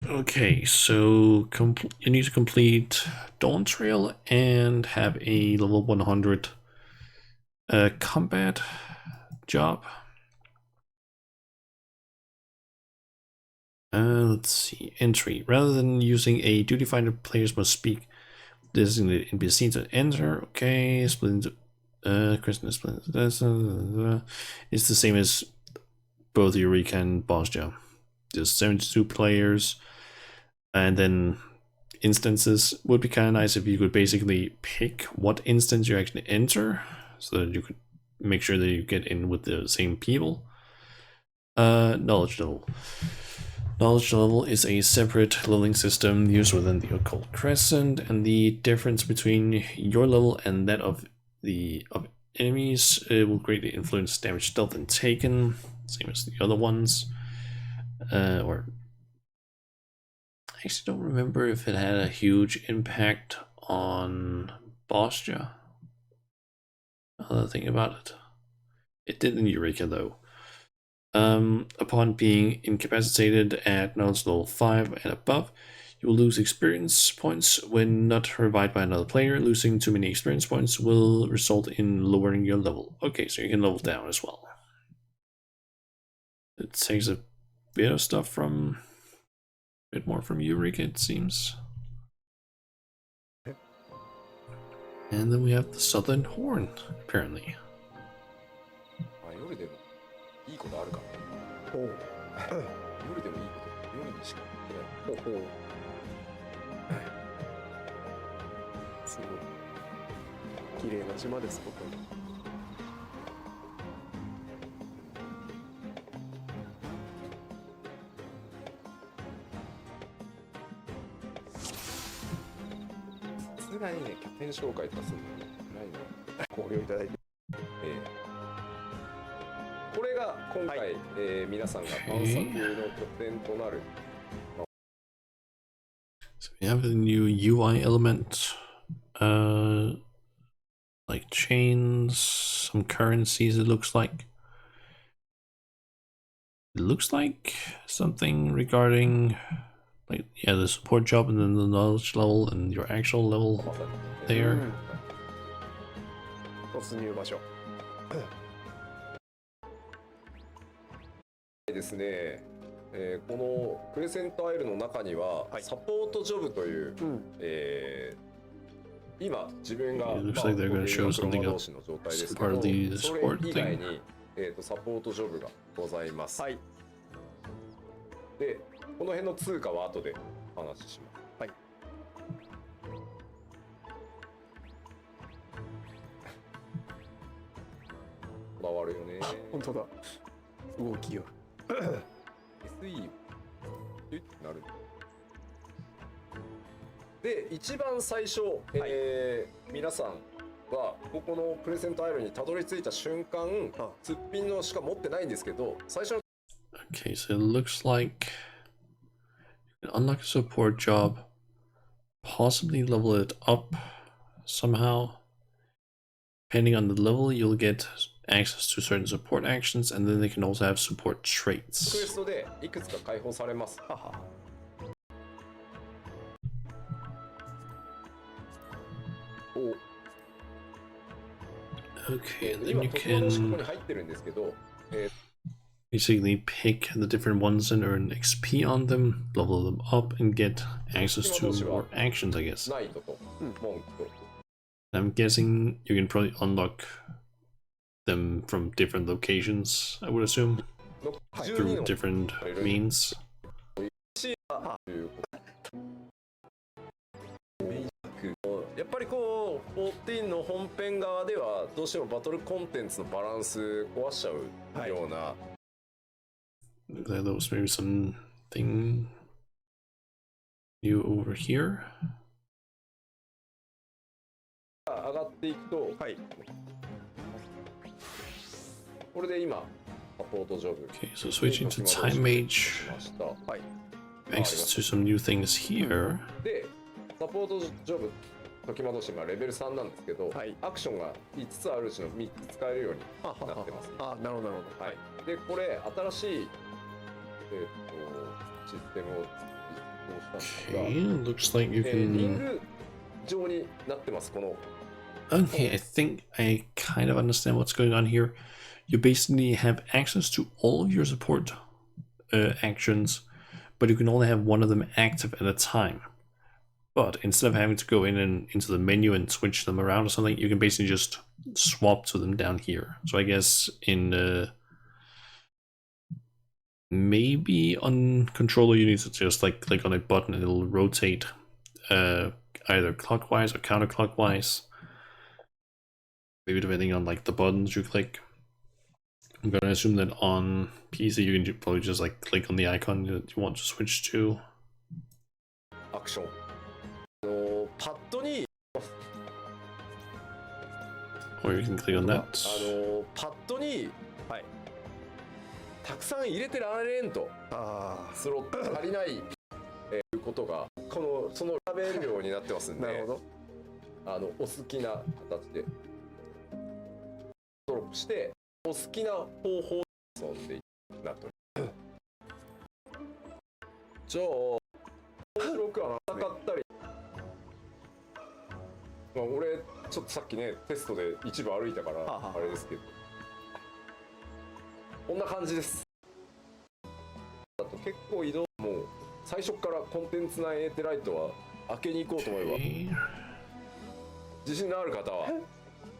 Okay, so you need to complete Dawn Trail and have a level 100 combat job. Let's see. Entry. Rather than using a duty finder, players must speak designated NPC to enter. Okay, split into Kristen split. It's the same as both Eureka and Boss Job. Just 72 players, and then instances would be kind of nice if you could basically pick what instance you actually enter, so that you could make sure that you get in with the same people. Knowledge level. Knowledge level is a separate leveling system used within the Occult Crescent, and the difference between your level and that of enemies will greatly influence damage, stealth, and taken, same as the other ones. Or I actually don't remember if it had a huge impact on Bostia. Another thing about it. It did in Eureka though. Upon being incapacitated at knowledge level 5 and above, you will lose experience points when not revived by another player. Losing too many experience points will result in lowering your level. Okay, so you can level down as well. It takes a bit of stuff from, a bit more from Eureka, it seems. And then we have the Southern Horn, apparently. いいことあるかな。ほう。夜でもいいこと、夜にしか言ってない。ほうほう。すごい綺麗な島です、ここに。さすがにね、拠点紹介とかするのないの。考慮いただいて。これが今回、皆さんが探索の拠点となる。So we have a new UI element, like chains, some currencies. It looks like. It looks like something regarding, like, yeah, the support job and then the knowledge level and your actual level there. 突入場所。ですね、このクレセントアイルの中には、サポートジョブという、今自分が、It looks like they're going to show something else. Part of the support thing. サポートジョブがございます。はい。で、この辺の通貨は後で話します。はい。こだわるよね。本当だ。動きよ。SE ってなる。で、一番最初、皆さんはここのプレゼントアイルにたどり着いた瞬間、すっぴんのしか持ってないんですけど、最初の Okay, so it looks like you can unlock a support job, possibly level it up somehow. Depending on the level, you'll get access to certain support actions, and then they can also have support クエ traits. ストでいくつか解放されます。はは。お。Okay, and 今 then you 特殊な仕組み can に入ってるんですけど、basically pick the different ones and earn XP on them, level them up, and get access to more actions, I guess. ナイトとモンクと。I'm guessing you can probably unlock them from different locations, I would assume, through different means. やっぱりこう14の本編側ではどうしてもバトルコンテンツのバランス壊しちゃうような、Looks like that was maybe something new over here. 上がっていくと、はい、これで今サポートジョブ Okay, so switching to time mage しました。はい。 access to some new things here. で、サポートジョブ解き戻し今レベル3なんですけど、はい、アクションが5つあるうちの3つ使えるようになってます。あ、なるほどなるほど。はい。で、これ新しいシステムを実装したん Okay, ですが、 looks like you リン can. グ状になってます。この Okay, I think I kind of understand what's going on here. You basically have access to all of your support actions, but you can only have one of them active at a time. But instead of having to go in and into the menu and switch them around or something, you can basically just swap to them down here. So I guess in maybe on controller you need to just like click on a button and it'll rotate either clockwise or counterclockwise. Maybe depending on like the buttons you click. I'm gonna assume that on PC you can probably just like click on the icon that you want to switch to. アクション。パッドに Or you can click on that. パッドに、はい、たくさん入れてられんと、スロット足りないいうことがそのラベル量になってますんで、なるほど。お好きな形でドロップしてお好きな方法で遊んでなっております。じゃあ面白くはなかったり。まあ、俺ちょっとさっきねテストで一部歩いたからあれですけど、こんな感じです。あと結構移動もう最初からコンテンツ内エーテライトは開けに行こうと思えば、自信のある方はも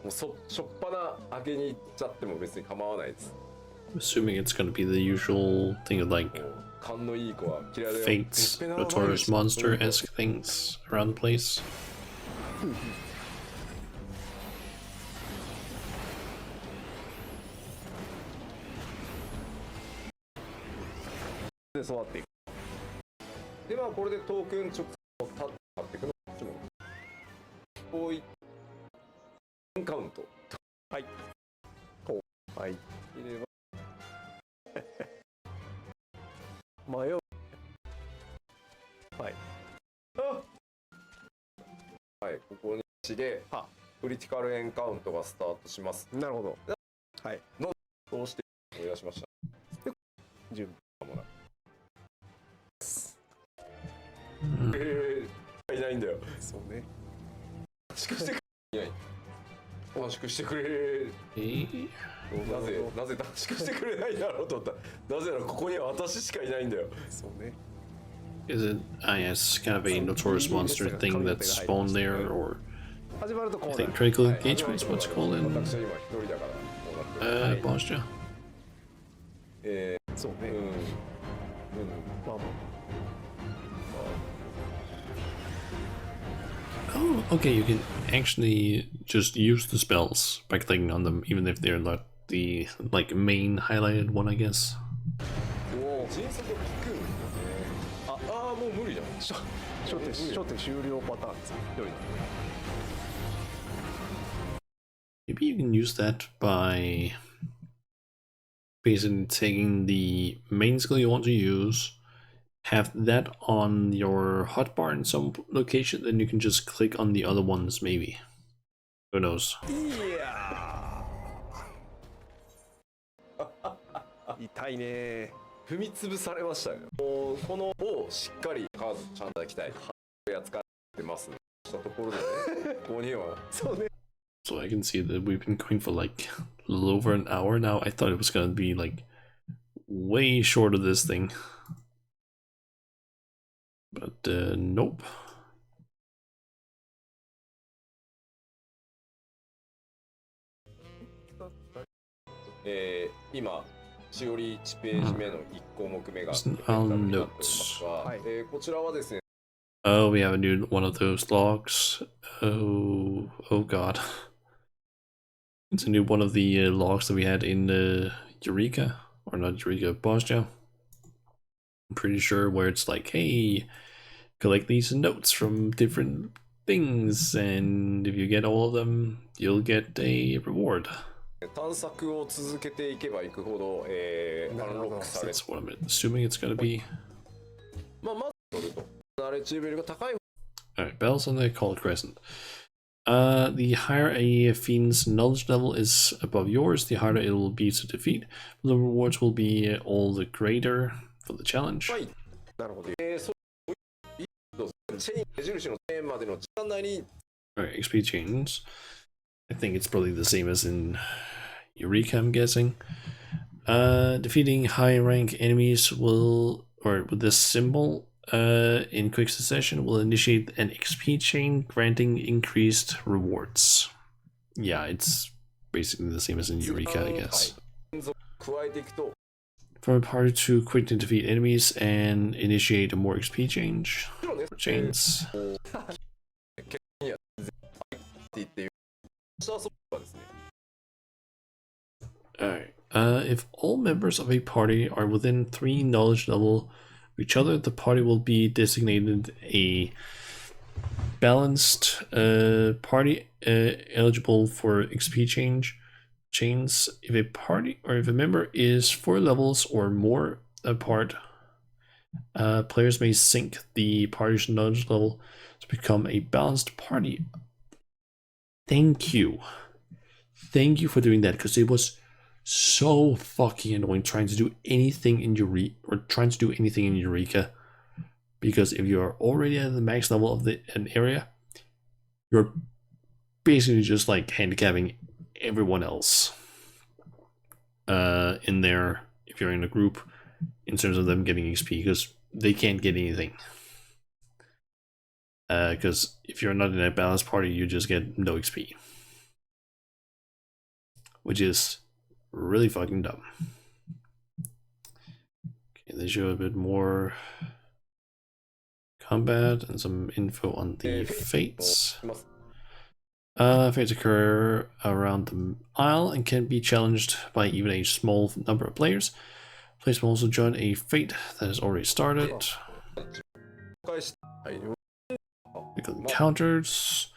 うしょっぱな開けに行っちゃっても別に構わないです。 Assuming it's gonna be the usual thing of like 勘のいい子は嫌いだよ。 Fate's notorious monster-esque things around the place. で育っていく。でまあこれでトークン直接立っていくのこっちもこういったカウント、はい、こう、はい、入れば迷う、はい、はい、ここに1でクリティカルエンカウントがスタートします。なるほど。はい、そうしてお願いしました。で準備もらう。いないんだよ。そうね。短縮してくれない。短縮してくれ。なぜ短縮してくれないんだろうと思った。なぜならここには私しかいないんだよ。そうね。Is it, yes, kind of a notorious monster thing that's spawned there, or I think critical engagement is what's called in Bosnia. そうね。まあまあ。Oh, okay, you can actually just use the spells by clicking on them, even if they're not the like main highlighted one, I guess. Maybe you can use that by basically taking the main skill you want to use, have that on your hotbar in some location, then you can just click on the other ones, maybe. Who knows? 痛いね。踏み潰されましたよ。このをしっかりカードちゃんといただきたい。や使ってますね。したところでね。ここにはそうね。So I can see that we've been going for like a little over an hour now. I thought it was gonna be like way short of this thing. But nope. 今しおり1ページ目の1項目目が notes. こちらはですね。Oh, we have a new one of those logs. Oh god. It's a new one of the logs that we had in Eureka, or not Eureka, Bosnia. I'm pretty sure where it's like, hey, collect these notes from different things, and if you get all of them, you'll get a reward. 探索を続けていけばいくほど、アンロックされ That's what I'm assuming it's gonna be. まず取るとナレッジレベルが高い Alright, battles on the Cold Crescent. The higher a fiend's knowledge level is above yours, the harder it will be to defeat. The rewards will be all the greater for the challenge. なるほど。そうチェーン矢印のチェーンまでの時間内に Alright, XP chains. I think it's probably the same as in Eureka, I'm guessing. Defeating high rank enemies will, or with this symbol, in quick succession will initiate an XP chain granting increased rewards. Yeah, it's basically the same as in Eureka, I guess. 加えていくと For a party to quickly defeat enemies and initiate a more XP change chains. っていうした遊びはですね Alright. If all members of a party are within 3 knowledge level of each other, the party will be designated a balanced party eligible for XP chains. If a party or if a member is 4 levels or more apart, players may sync the party's knowledge level to become a balanced party. Thank you for doing that, because it was so fucking annoying trying to do anything in Eureka, because if you are already at the max level of an area, you're basically just like handicapping everyone else in there if you're in a group in terms of them getting XP, because they can't get anything. Because if you're not in a balanced party, you just get no XP, which is really fucking dumb. Okay, they show a bit more combat and some info on the fates. Fates occur around the isle and can be challenged by even a small number of players. Players will also join a fate that has already started. Encounters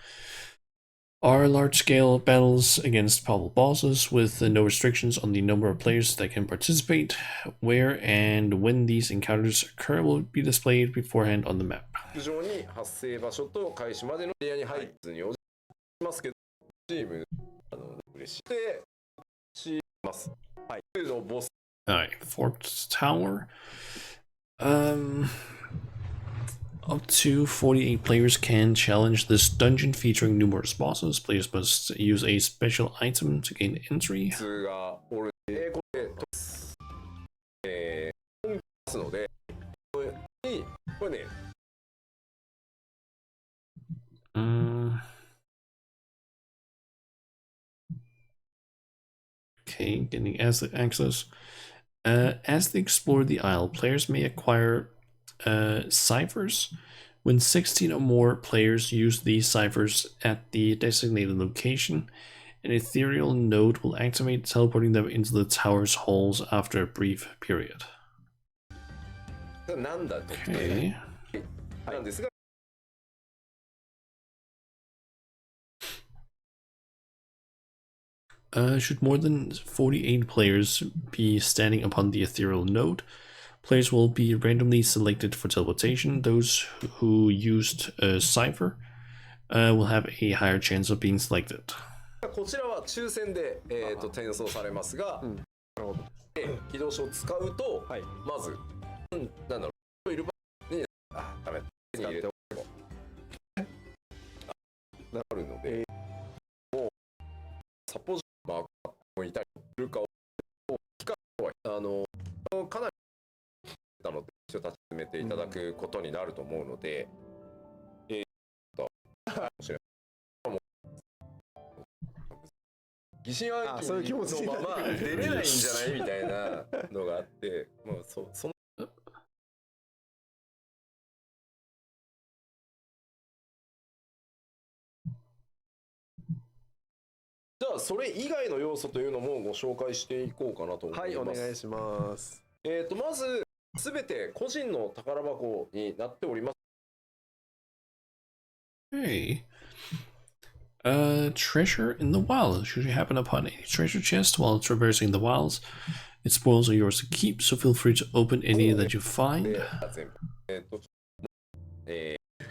are large-scale battles against powerful bosses with no restrictions on the number of players that can participate. Where and when these encounters occur will be displayed beforehand on the map. 上に発生場所と開始までのエリアに入ってに応じますけど、チーム嬉しいでします。はい。のボス。Alright, Forked Tower. Up to 48 players can challenge this dungeon featuring numerous bosses. Players must use a special item to gain entry. がおるこれますので、これね。Okay, getting access. As they explore the isle, players may acquire ciphers. When 16 or more players use these ciphers at the designated location, an ethereal node will activate, teleporting them into the tower's halls after a brief period. Okay. Should more than 48 players be standing upon the ethereal node, players will be randomly selected for teleportation. Those who used a cipher will have a higher chance of being selected. こちらは抽選で、転送されますが、起動書を使うと、まず、なんだろう、いる場に、ダメ、手に入れておけばなるので、もう、サポートマークもいたりするかを、機会は、かなりなので、人たち進めていただくことになると思うので、かもしれない。疑心暗鬼のまま出れないんじゃないみたいなのがあって、もうそのじゃあそれ以外の要素というのもご紹介していこうかなと思います。はい、お願いします。まずすべて個人の宝箱になっております。Hey. Treasure in the wild. Should you happen upon any treasure chest while traversing the wilds, its spoils are yours to keep, so feel free to open any that you find. 全部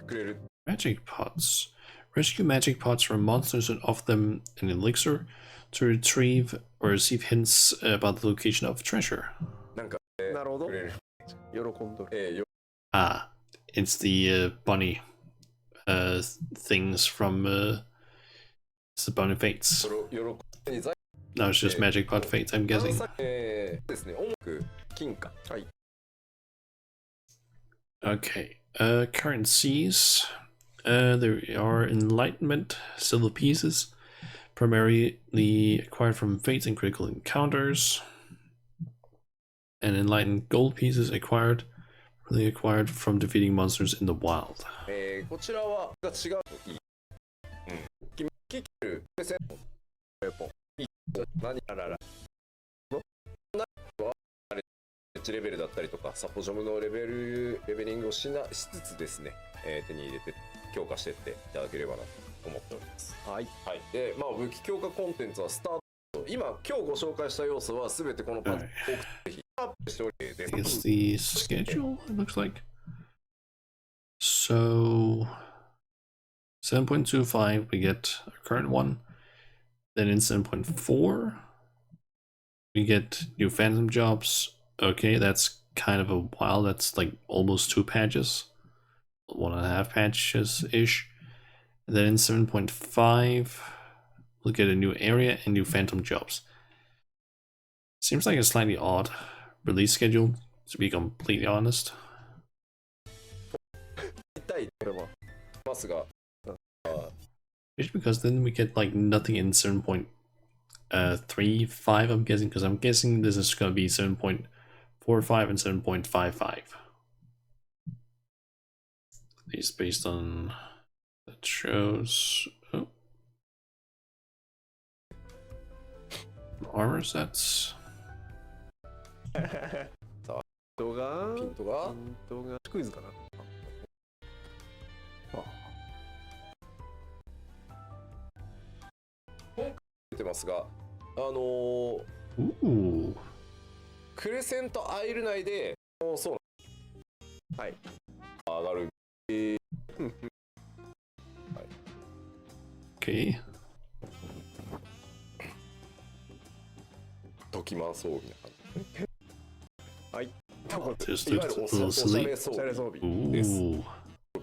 くれる Magic pots. Rescue magic pots from monsters and offer them an elixir to retrieve or receive hints about the location of treasure. なんか、なるほどくれる。喜んどるよ Ah, it's the bunny things from it's the bunny fates. それを喜んで財 No, it's just magic pot fates, I'm guessing. ですね、音楽、金貨。はい。 Okay, currencies. There are enlightenment silver pieces, primarily acquired from fates and critical encounters, and enlightened gold pieces acquired from defeating monsters in the wild. こちらはが違うといい。キキキルプレゼント。何あらら。レベルだったりとかサポジョムのレベリングをしつつですね、手に入れて強化していっていただければなと思っております。はい。はい。で、まあ武器強化コンテンツはスタート。今日ご紹介した要素はすべてこのパッチでアップしておりです。 Is the schedule, it looks like. So 7.25 we get our current one. Then in 7.4 we get new phantom jobs. Okay, that's kind of a while. That's like almost 2 patches. 1.5 patches ish. And then in 7.5 we'll get a new area and new phantom jobs. Seems like a slightly odd release schedule, to be completely honest. 痛いこれはますが Just because then we get like nothing in 7.35, I'm guessing, because I'm guessing this is going to be 7.45 and 7.55. These based on that shows armor sets. ピントがピントがクイズかな。出てますが、Ooh. クレセントアイル内でそうはい上がる。Okay. トキマン装備な感じ。はい。 Just いわゆる looks お a し little ゃれ silly. 装おしゃれ装備備。です。 Ooh.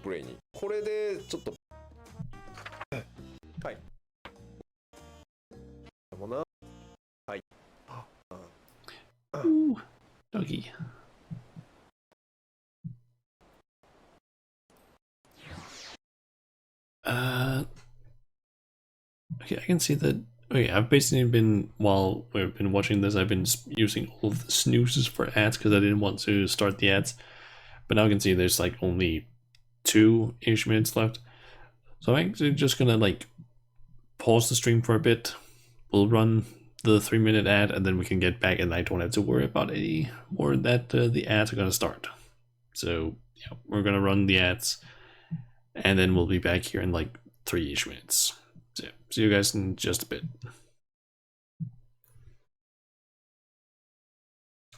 プレイにこれでちょっとはい。もな。はい。 Ooh. Doggy. Okay, I can see that. Okay, I've basically been, while we've been watching this, I've been using all of the snoozes for ads because I didn't want to start the ads. But now I can see there's like only 2-ish minutes left. So I'm actually just gonna like pause the stream for a bit. We'll run the 3-minute ad and then we can get back, and I don't have to worry about any more that the ads are gonna start. So yeah, we're gonna run the ads and then we'll be back here in like 3-ish minutes. So yeah, see you guys in just a bit.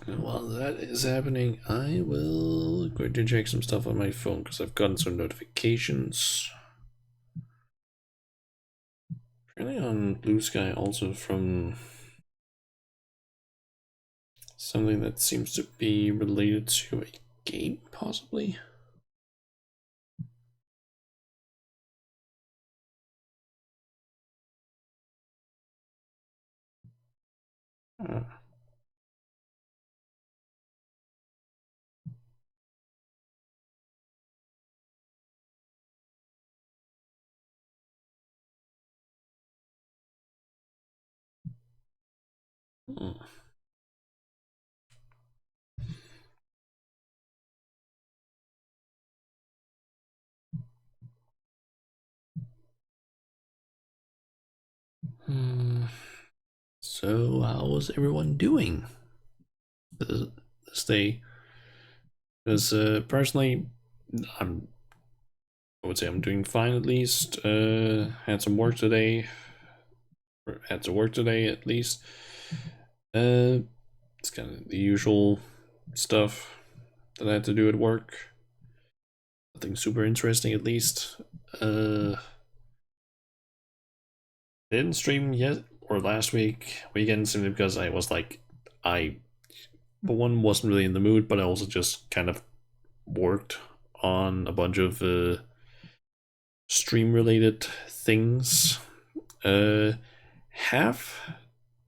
And while that is happening, I will go to check some stuff on my phone because I've gotten some notifications. Apparently on Blue Sky also from something that seems to be related to a game, possibly. So how was everyone doing this day? Because personally, I'm I would say I'm doing fine at least. Had some work today. Or had to work today at least. It's kind of the usual stuff that I had to do at work. Nothing super interesting at least. Didn't stream yet or last weekend simply because I was like, for one, wasn't really in the mood, but I also just kind of worked on a bunch of stream related things. Have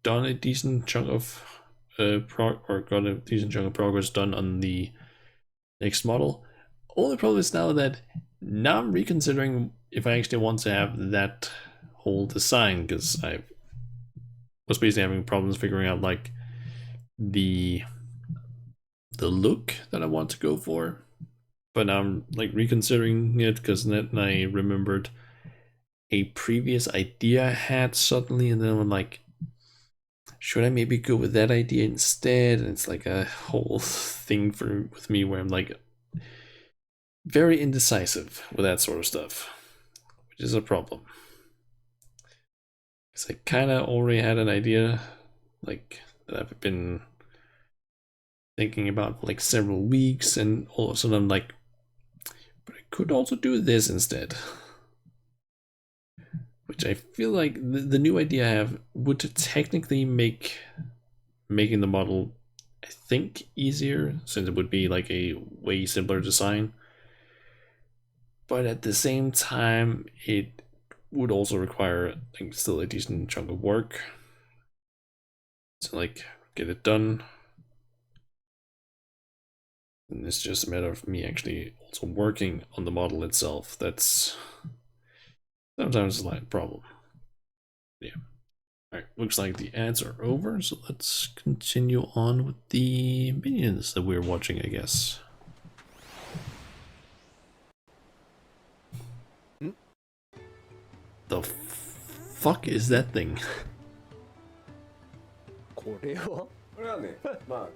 done a decent chunk of got a decent chunk of progress done on the next model. Only problem is now I'm reconsidering if I actually want to have that whole design, because I was basically having problems figuring out like the look that I want to go for. But now I'm like reconsidering it because then I remembered a previous idea I had suddenly, and then I'm like, should I maybe go with that idea instead? And it's like a whole thing with me where I'm like very indecisive with that sort of stuff, which is a problem. Because I kind of already had an idea like that I've been thinking about for like several weeks, and all of a sudden I'm like, but I could also do this instead. Which I feel like the new idea I have would technically make making the model, I think, easier, since it would be like a way simpler design. But at the same time, it would also require, I think, still a decent chunk of work to like get it done. And it's just a matter of me actually also working on the model itself. That's sometimes a slight problem. Yeah. Alright, looks like the ads are over, so let's continue on with the minions that we're watching, I guess. The fuck is that thing? これはこれはね、まあ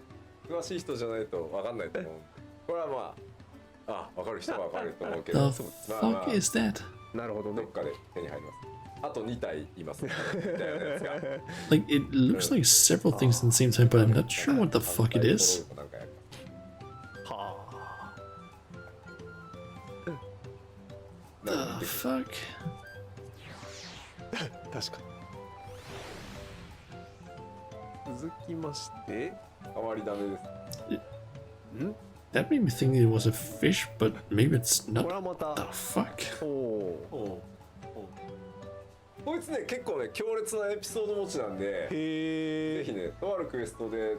詳しい人じゃないと分かんないと思う。これはまあ、分かる人は分かると思うけど、 The fuck is that? なるほどね。どっかで手に入ります。あと2体いますね。みたいなやつが。Like, it looks like several things at the same time, but I'm not sure what the fuck it is. は The fuck? あ、確かに。続きまして、あまりダメです。ん That made me think it was a fish, but maybe it's こ not. れはまた The fuck? おこいつね結構ね強烈なエピソード持ちなんで、へぜひねとあるクエストで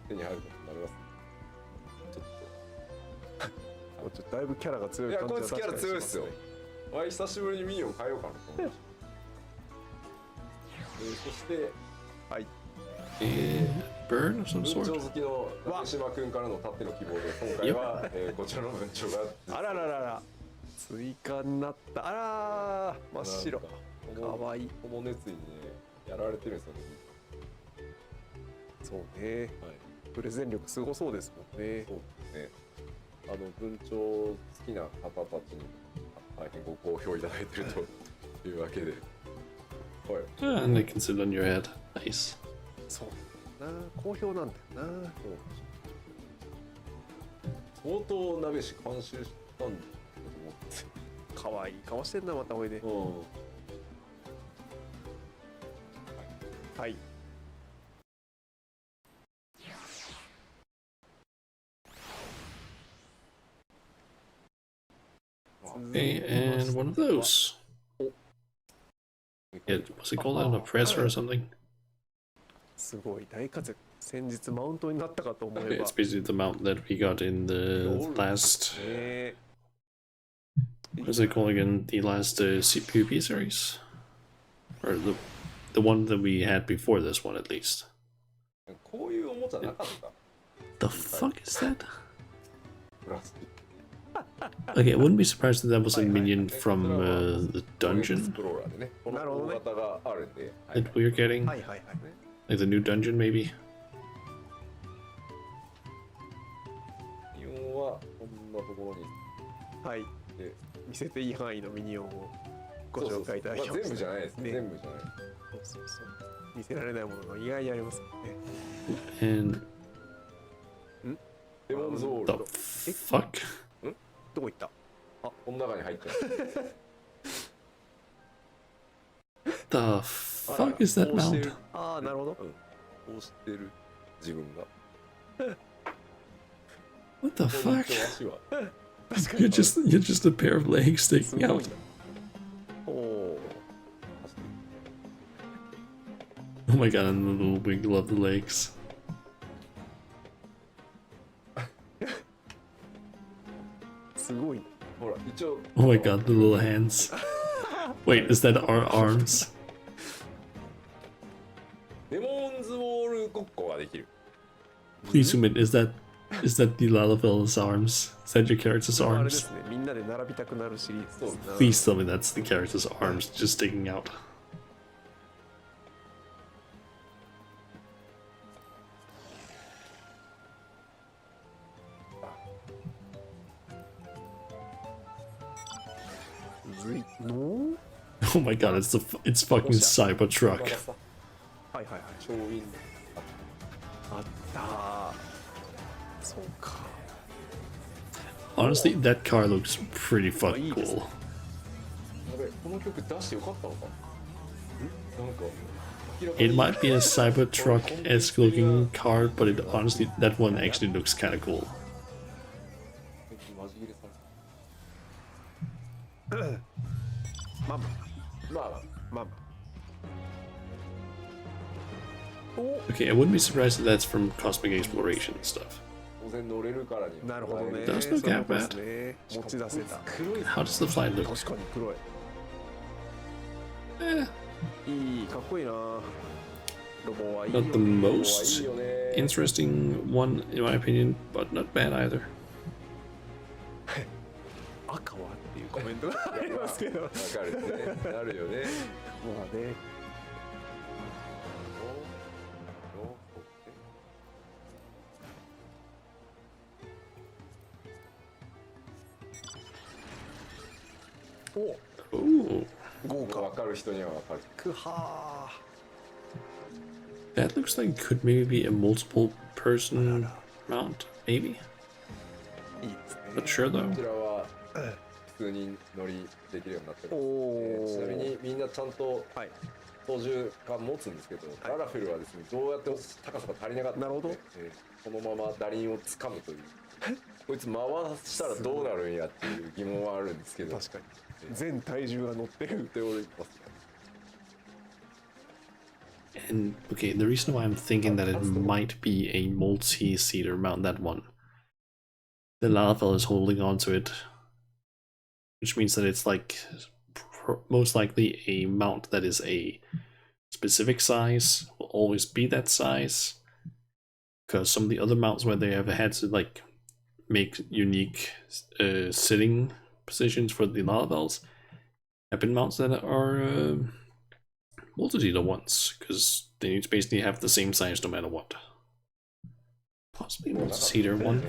手に入ることになります。ちょっちょっとだいぶキャラが強とい感じがこいつキャラ強いですよ。久しぶりにミニオン変えようかなと思いました。そしてはい。Bird of some 文鳥 sort? 好きの中島くんからのたっての希望で今回は、こちらの文鳥があらららら。追加になった。あらー真っ白。かわいい。この熱意にねやられてるんですよね。そうね。はい。プレゼン力すごそうですもんね。そうですね。文鳥好きな方たちに大変ご好評いただいているというわけで。はい。And they can sit on your head. Nice. そうだな。好評なんだよな。相当鍋し監修したんだと思って。かわいい顔してんな、またおいで。はい。Okay, and one of those. Was it called an oppressor or something? すごい大活躍。先日マウントになったかと思え Okay, ば it's。basically the mount that we got in the last. ね What is it called again? The last PvP series? Or the one that we had before this one, at least. こういうおもちゃなかった。 The fuck is that? プラスチック。 Okay, I wouldn't be surprised if that was a minion from the dungeon エクスプローラーでね、この大型があるんで、はい that we're getting. はいはいはい。 Like the new dungeon, maybe? イオンはこんなところにはい。で見せていい範囲のミニオンをご紹介いただきました。全部じゃないですね。全部じゃない。そう見せられないものが意外にありますね。And レモンズウォー the ルド。fuck? どこ行った？この中に入ってる。The fuck is that mount? ああ、なるほど。こうしてる自分が。What the fuck? 足は。You're just a pair of legs sticking out. おお。 Oh my god, and the little wiggle of the legs. すごい。ほら一応。Oh my god, the little hands. Wait, is that our arms? レモンズウォールごっこができる。 Please admit, is that the Lalavel's arms? Is that your character's あれで arms? すね。みんなで並びたくなるシリーズですね。 Please tell me that's the character's arms just sticking out. ずいの Oh my god, it's fucking Cybertruck. はいはいはい。超ウィンあったー。そうか。 Honestly, that car looks pretty fucking cool. やべこの曲出してよかったのか。なんか。 It might be a Cybertruck-esque looking car, but it honestly, that one actually looks kind of cool. マジ切れされた。ママまあ。ママ。 Okay, I wouldn't be surprised if that's from Cosmic Exploration and stuff. 当然乗れるからには。なるほどね。 Does look そう that です bad. ね。持ち出せた。 How does the fly look? 確かに黒い。 Eh, いい、かっこいいな。ロボはいいよ not the ね。 most いいよね。 interesting one in my opinion, but not bad either. 赤はっていうコメントがありますけど。わかるね。なるよね。まあね。お、 Ooh, 豪華。わかる人にはわかる。くは that looks like could maybe be a multiple person mount, maybe? ー。いいですね。 Not sure こ though. ちらは普通に乗りできるようになってる。おちなみー。にみんなちゃんとはい。操縦桿持つんですけど、ララフェルはですね、どうやって高さが足りなかったので、なるほこのまま打輪を掴むという。こいつ回したらどうなるんやっていう疑問はあるんですけど。確かに。全体重が乗ってる。っておりますね。 And okay, the reason why I'm thinking that it might be a multi-seater mount, that one, the Laravel is holding onto it, which means that it's like most likely a mount that is a specific size, will always be that size, because some of the other mounts where they have had to like make unique sitting positions for the Laravels have been mounts that are multi-seater ones, because they need to basically have the same size no matter what. Possibly a multi-seater one.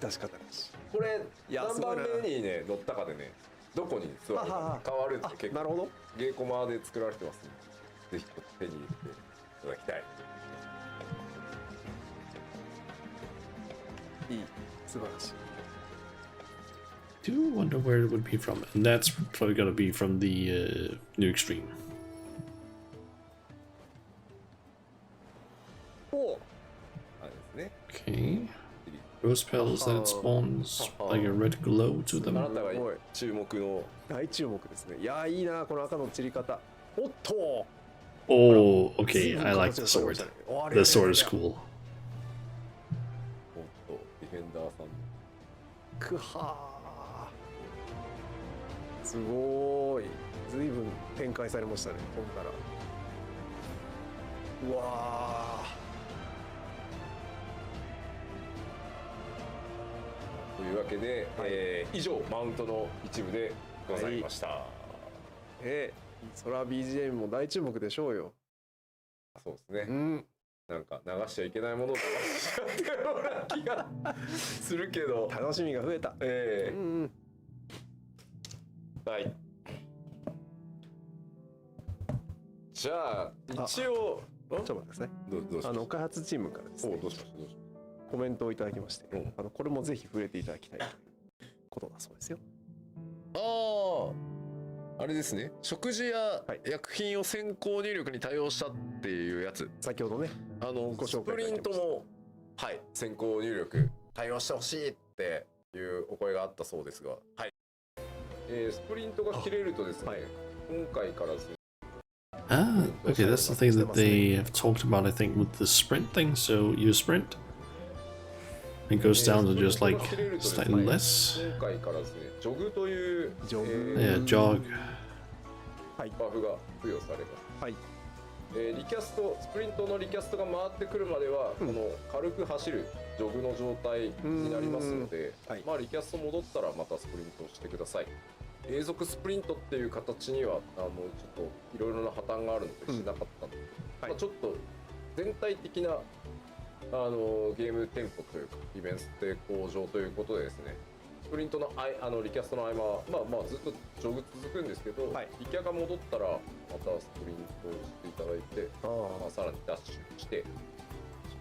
致し方なし。これいや何番目にね乗ったかでね、どこに座るか変わるんですよ。結構なるほど。ゲーコマで作られてますね。ぜひ手に入れていただきたい。いい。素晴らしい。 Do wonder where it would be from, and that's probably gonna be from the new extreme. お、あれですね。 Okay. Rose petals that it spawns like a red glow to あな them. たが注目の大注目ですね。いやー、いいな、この赤の散り方。おっと。 Oh, okay. I like the sword. The sword is cool. おっとディフェンダーさん。くはー。すごーい。ずいぶん展開されましたね、今から。うわというわけで、以上マウントの一部でございました。ー。そら BGM も大注目でしょうよ。そうですね。うん。なんか流しちゃいけないものを流しちゃったような気がするけど。楽しみが増えた。うんうん。はい。じゃあ一応ちょっと待ってください。どうしました。開発チームからですね、どうしました。どうしましコメントをいただきまして、うんこれもぜひ触れていただきたいということだそうですよ。た。あれですね。食事や薬品を先行入力に対応したっていうやつ。先ほどね、ごスプ紹介いただきましたリントもはい先行入力対応してほしいっていうお声があったそうですが、はい。スプリントが切れるとですね、はい今回からですね。Ah, okay, that's the thing that they have talked about, I think, with the sprint thing. So you sprint, it goes down to just like slightly less. 今回からですね、ジョグというジョグ、Yeah, jog. はい、バフが付与されます。はい、リキャスト、スプリントのリキャストが回ってくるまでは、この軽く走るジョグの状態になりますので、まあリキャスト戻ったらまたスプリントをしてください。永続スプリントっていう形にはちょっといろいろな破綻があるのでしなかったので、まあちょっと全体的なゲームテンポというかイベント性向上ということでですね、スプリントのリキャストの合間はまあずっとジョグ続くんですけど、リキャが戻ったらまたスプリントをしていただいて、まあさらにダッシュして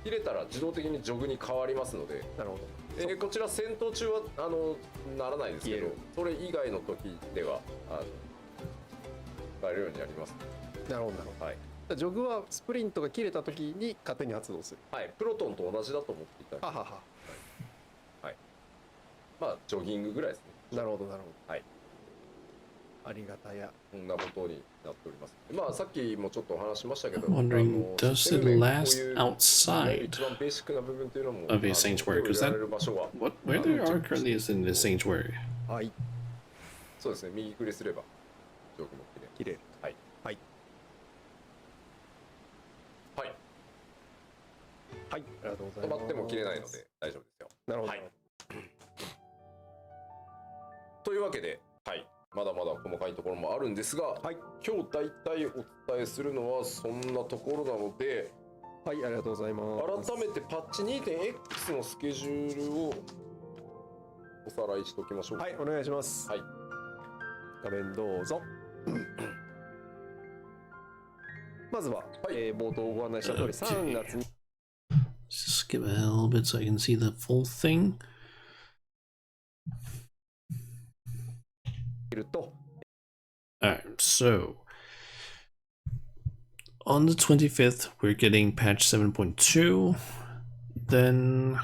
切れたら自動的にジョグに変わりますので。なるほど。こちら戦闘中はならないですけど、それ以外の時では使えるようになります。なるほどなるほど。はい。ジョグはスプリントが切れた時に勝手に発動する。はい。プロトンと同じだと思っていただきます。ははは。はい。まあジョギングぐらいですね。なるほどなるほど。はい。ありがたや。こんなことになっております。まあさっきもちょっとお話しましたけど、 I'm wondering, does it last outside 一番ベーシックな部分っていうのも of a sanctuary? Because that, where they are currently is in the sanctuary. はい。そうですね。右クリすればジョグも切れる。はい。はい。はい。はい。ありがとうございます。止まっても切れないので大丈夫ですよ。なるほど。はい。というわけで、はい。まだまだ細かいところもあるんですが、はい、今日大体お伝えするのはそんなところなので、はい、ありがとうございます。改めてパッチ 2.x のスケジュールをおさらいしておきましょう。はい、お願いします。はい。画面どうぞ。まずは、冒頭ご案内した通り、3月に Just skip ahead a little bit so I can see the full thing. Alright, so on the 25th, we're getting patch 7.2. Then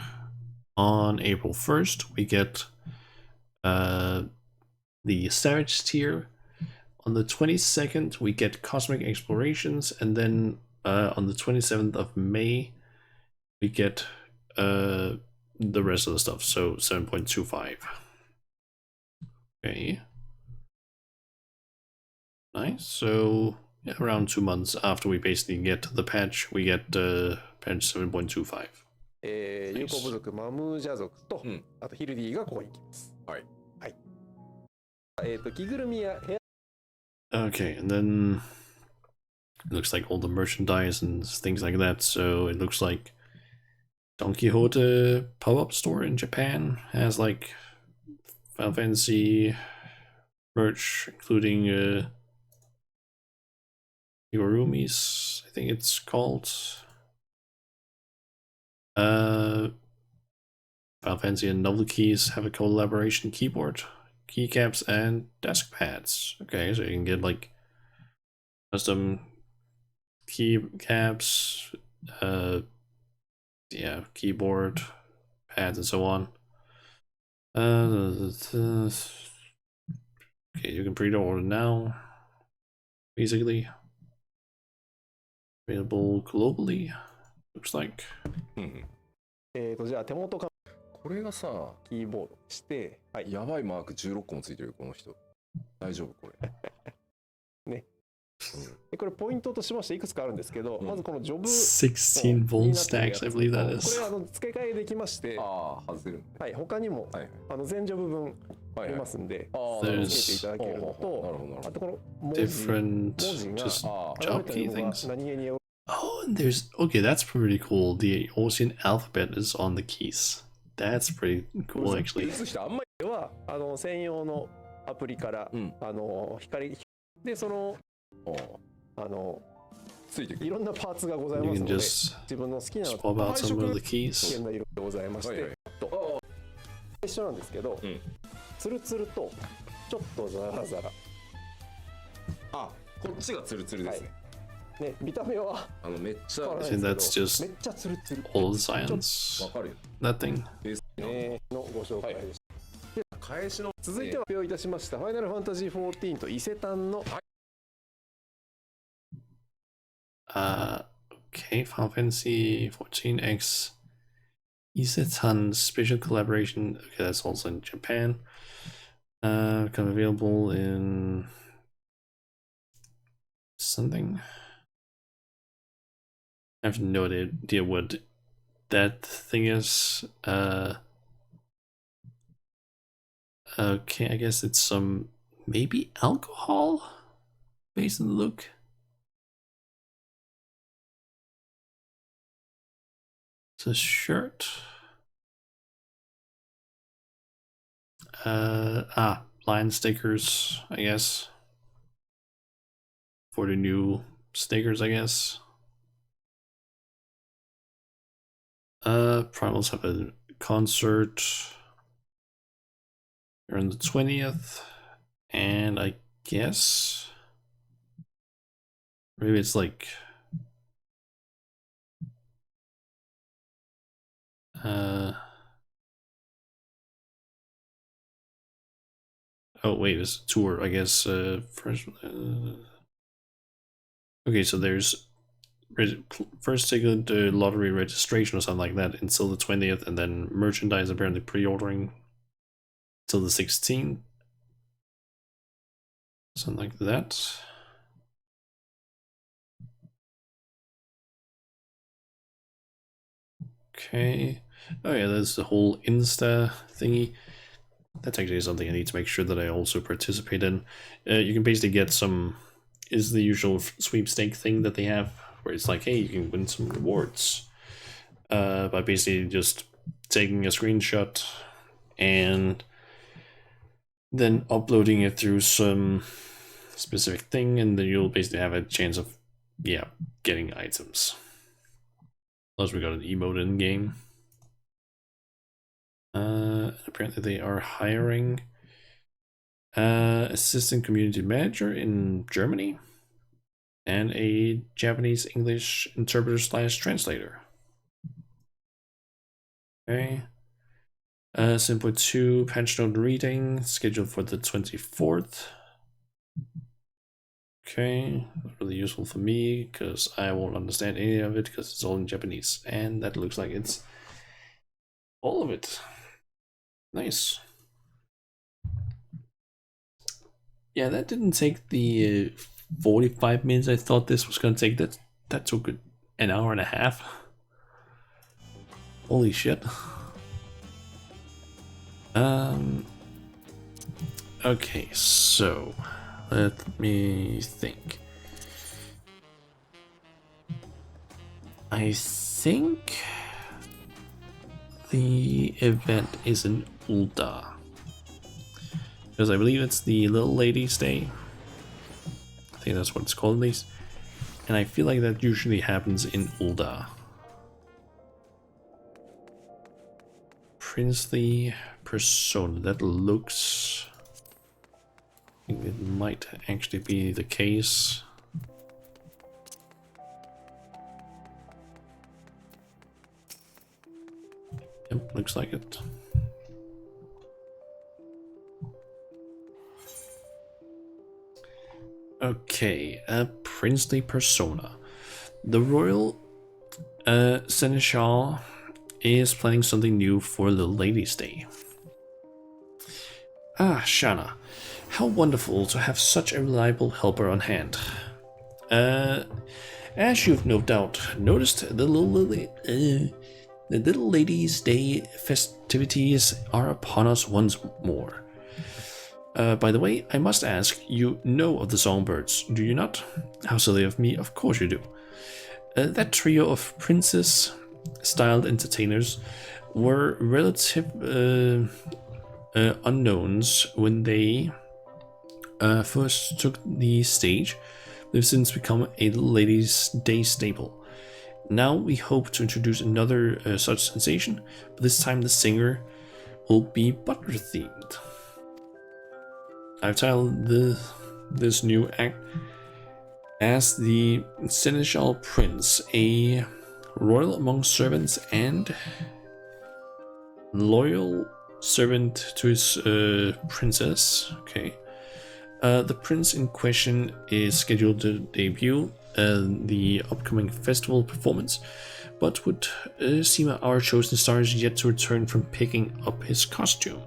on April 1st, we get the Savage tier. On the 22nd, we get Cosmic Explorations. And then on the 27th of May, we get the rest of the stuff. So 7.25. Okay. Nice. So yeah, around 2 months after we basically get the patch, we get patch 7.25. 有効部族マムージャ族と、あとヒルディがここに行きます。はい。はい。着ぐるみや部屋。Okay, and then it looks like all the merchandise and things like that. So it looks like Don Quixote pop-up store in Japan has like Final Fantasy merch, including Yorumi's, I think it's called. Final Fantasy and Novel Keys have a collaboration keyboard, keycaps, and desk pads. Okay, so you can get like custom keycaps, yeah, keyboard, pads, and so on. Okay, you can pre-order now. Basically, available globally. Looks like. じゃあ手元かこれがさ、キーボードして、はい、やばいマーク16個もついてるこの人。大丈夫これ。ね。これポイントとしましていくつかあるんですけど、まずこのジョブ16 volt stacks, I believe that is. これ付け替えできまして、外せる。はい、他にも全ジョブ分ありますんで、付けていただけるのと、あとこの文字が job key things. 何気に Oh, and there's okay. That's pretty cool. The Ocean alphabet is on the keys. That's pretty cool, actually. は専用のアプリから、うん光でそのついてくる。いろんなパーツがござい You ます can ので、 just 自分の好きな swap out some of the 危 keys. 険な色でございまして、はいはいと一緒なんですけど、んツルツルとちょっとザラザラ、あ、こっちがツルツルですね。ね、見た目はめっちゃわ変わらない And ですけど that's just めっちゃツルツル all the science. かるよ。 That thing. のご紹介でした。返しの続いては発表いたしました「ファイナルファンタジー14」と伊勢丹の Okay, Final Fantasy 14X Isetan special collaboration. Okay, that's also in Japan. Become available in something. I have no idea what that thing is. Okay, I guess it's some maybe alcohol based on the look. It's a shirt. Line stickers, I guess. For the new stickers, I guess. Primals have a concert on the 20th, and I guess maybe it's like oh wait, it's a tour, I guess. First, okay, so there's first ticket lottery registration or something like that until the 20th, and then merchandise apparently pre-ordering till the 16th, something like that. Okay. Oh yeah, there's the whole Insta thingy. That's actually something I need to make sure that I also participate in. You can basically get some, is the usual sweepstake thing that they have, where it's like, hey, you can win some rewards by basically just taking a screenshot and then uploading it through some specific thing, and then you'll basically have a chance of, yeah, getting items. Plus we got an emote in game. Apparently they are hiring assistant community manager in Germany and a Japanese English interpreter / translator. Okay. Simple 2 patch note reading scheduled for the 24th. Okay, not really useful for me because I won't understand any of it because it's all in Japanese, and that looks like it's all of it. Nice. Yeah, that didn't take the 45 minutes I thought this was gonna take. That took an hour and a half. Holy shit. Okay, so let me think. I think the event is in Ulda, because I believe it's the Little Ladies' Day. I think that's what it's called at least. And I feel like that usually happens in Ulda. Princely persona, that looks... I think it might actually be the case. Yep, looks like it. Okay, a princely persona. The royal seneschal is planning something new for Little Ladies' Day. Ah, Shana, how wonderful to have such a reliable helper on hand. As you've no doubt noticed, the Little Ladies' Day festivities are upon us once more. By the way, I must ask, you know of the Songbirds, do you not? How silly of me, of course you do. That trio of princess-styled entertainers were relative unknowns when they first took the stage. They've since become a ladies' day staple. Now we hope to introduce another such sensation, but this time the singer will be butler themed. I've titled this new act as the Seneschal Prince, a royal among servants and loyal servant to his princess. Okay. The prince in question is scheduled to debut the upcoming festival performance, but would seem our chosen star is yet to return from picking up his costume.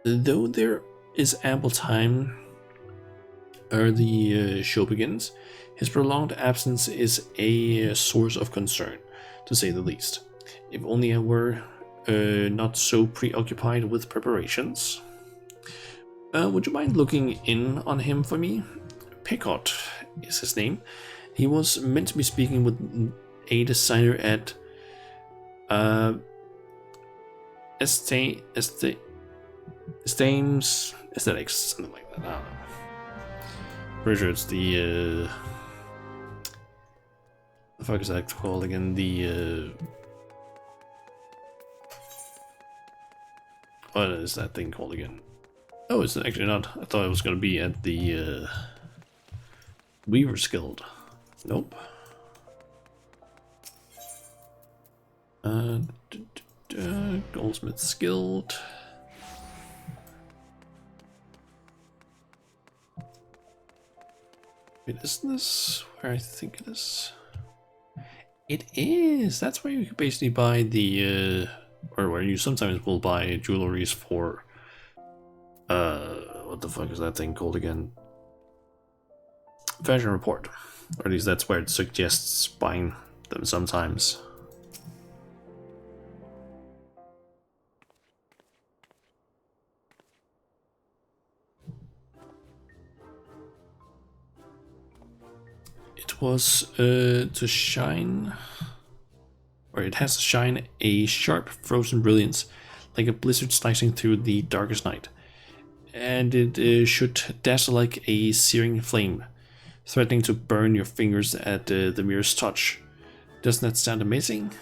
Though there is ample time ere the show begins, his prolonged absence is a source of concern, to say the least. If only I were not so preoccupied with preparations. Would you mind looking in on him for me? Picot is his name. He was meant to be speaking with a designer at Estames Aesthetics, something like that. I don't know. Pretty sure it's the fuck is that called again? The what is that thing called again? Oh, it's actually not. I thought it was gonna be at the Weaver's Guild. Nope. Goldsmith's Guild. Wait, isn't this where I think it is? It is! That's where you can basically buy the, or where you sometimes will buy jewelries for, what the fuck is that thing called again? Fashion Report. Or at least that's where it suggests buying them sometimes. It was to shine, or it has to shine a sharp frozen brilliance like a blizzard slicing through the darkest night. And it should dazzle like a searing flame, threatening to burn your fingers at the merest touch. Doesn't that sound amazing?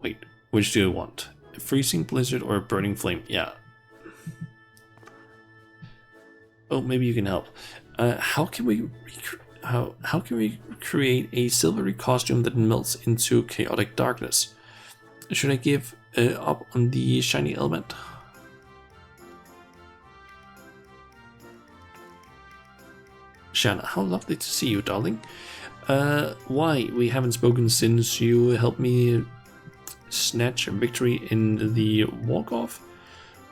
Wait, which do you want? A freezing blizzard or a burning flame? Yeah. Oh, maybe you can help. How can we create a silvery costume that melts into chaotic darkness? Should I give up on the shiny element? Shanna, how lovely to see you, darling. Why, we haven't spoken since you helped me snatch a victory in the walk-off.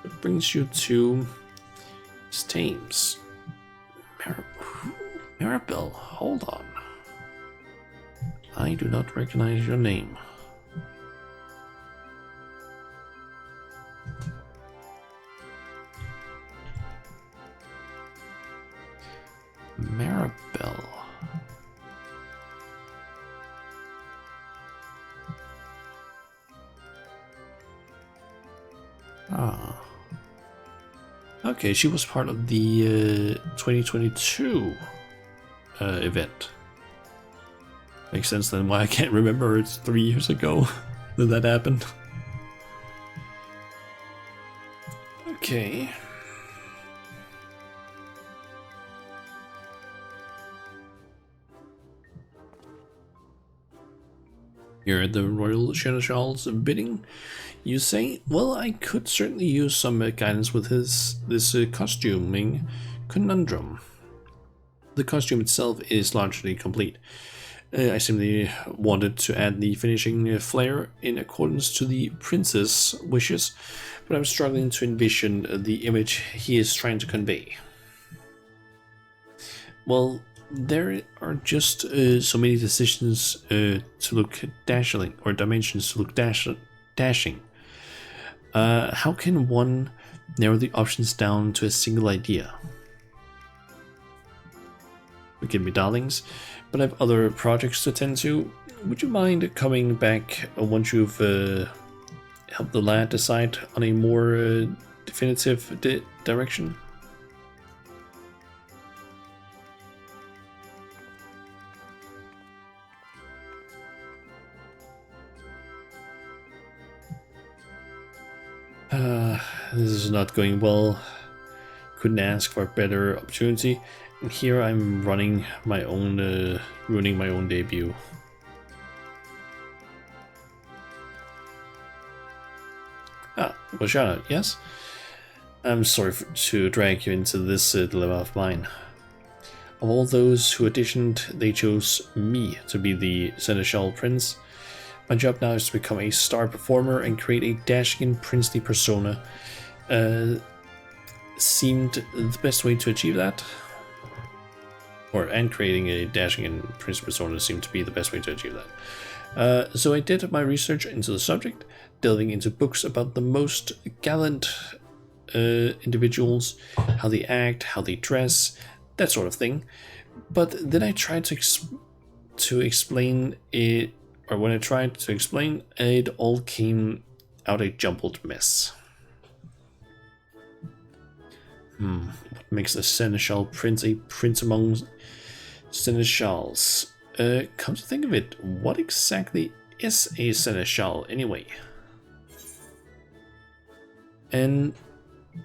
What brings you to Stames? Maribel, hold on. I do not recognize your name. Maribel. Ah. Okay, she was part of the 2022 event. Makes sense then why I can't remember. It's 3 years ago that happened. Okay. You're at the Royal Seneschal's bidding, you say? Well, I could certainly use some guidance with this costuming conundrum. The costume itself is largely complete. I simply wanted to add the finishing flair in accordance to the prince's wishes, but I'm struggling to envision the image he is trying to convey. Well, there are just so many decisions to look dashing, or dimensions to look dashing. How can one narrow the options down to a single idea? Forgive me, darlings, but I have other projects to attend to. Would you mind coming back once you've helped the lad decide on a more definitive direction? This is not going well. Couldn't ask for a better opportunity. And here I'm running my own, ruining my own debut. Ah, well, shout out, yes? I'm sorry to drag you into this dilemma of mine. Of all those who auditioned, they chose me to be the Seneschal Prince. My job now is to become a star performer and create a dashing princely persona. Seemed the best way to achieve that. And creating a dashing and princely persona seemed to be the best way to achieve that. So I did my research into the subject, delving into books about the most gallant individuals, how they act, how they dress, that sort of thing. But then I tried to explain it, or when I tried to explain, it all came out a jumbled mess. What makes a Seneschal Prince a prince among Seneschals? Come to think of it, what exactly is a Seneschal anyway? An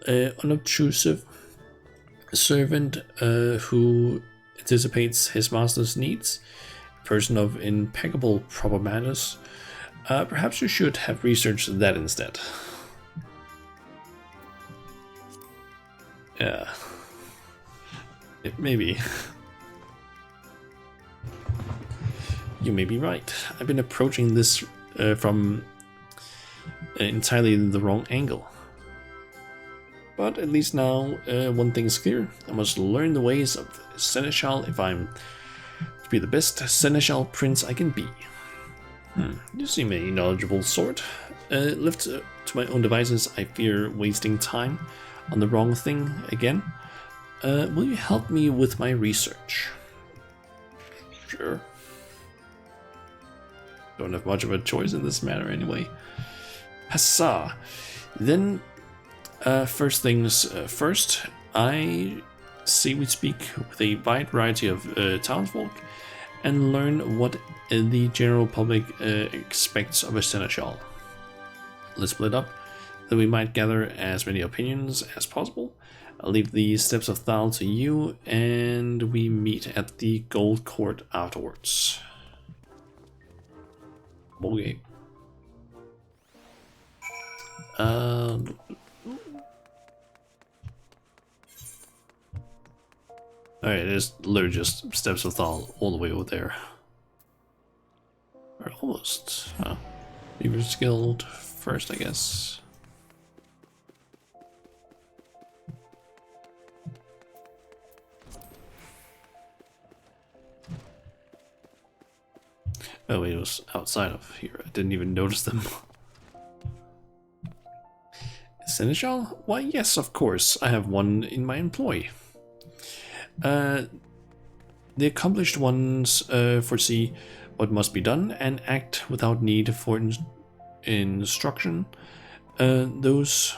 unobtrusive servant who anticipates his master's needs, a person of impeccable proper manners. Perhaps you should have researched that instead. Yeah, maybe. You may be right. I've been approaching this from entirely the wrong angle. But at least now, one thing is clear. I must learn the ways of the Seneschal if I'm to be the best Seneschal Prince I can be. You seem a knowledgeable sort. Left to my own devices, I fear wasting time on the wrong thing again. Will you help me with my research? Sure. Don't have much of a choice in this matter anyway. Huzzah! Then, first things first, I see we speak with a wide variety of townsfolk and learn what the general public expects of a seneschal. Let's split up, then we might gather as many opinions as possible. I'll leave the steps of Thal to you, and we meet at the Gold Court afterwards. Okay. Alright, there's literally just steps of Thal all the way over there. Or almost. Beaver's Guild first, I guess. Oh wait, it was outside of here. I didn't even notice them. Seneschal? Why yes, of course. I have one in my employ. The accomplished ones foresee what must be done and act without need for instruction. Those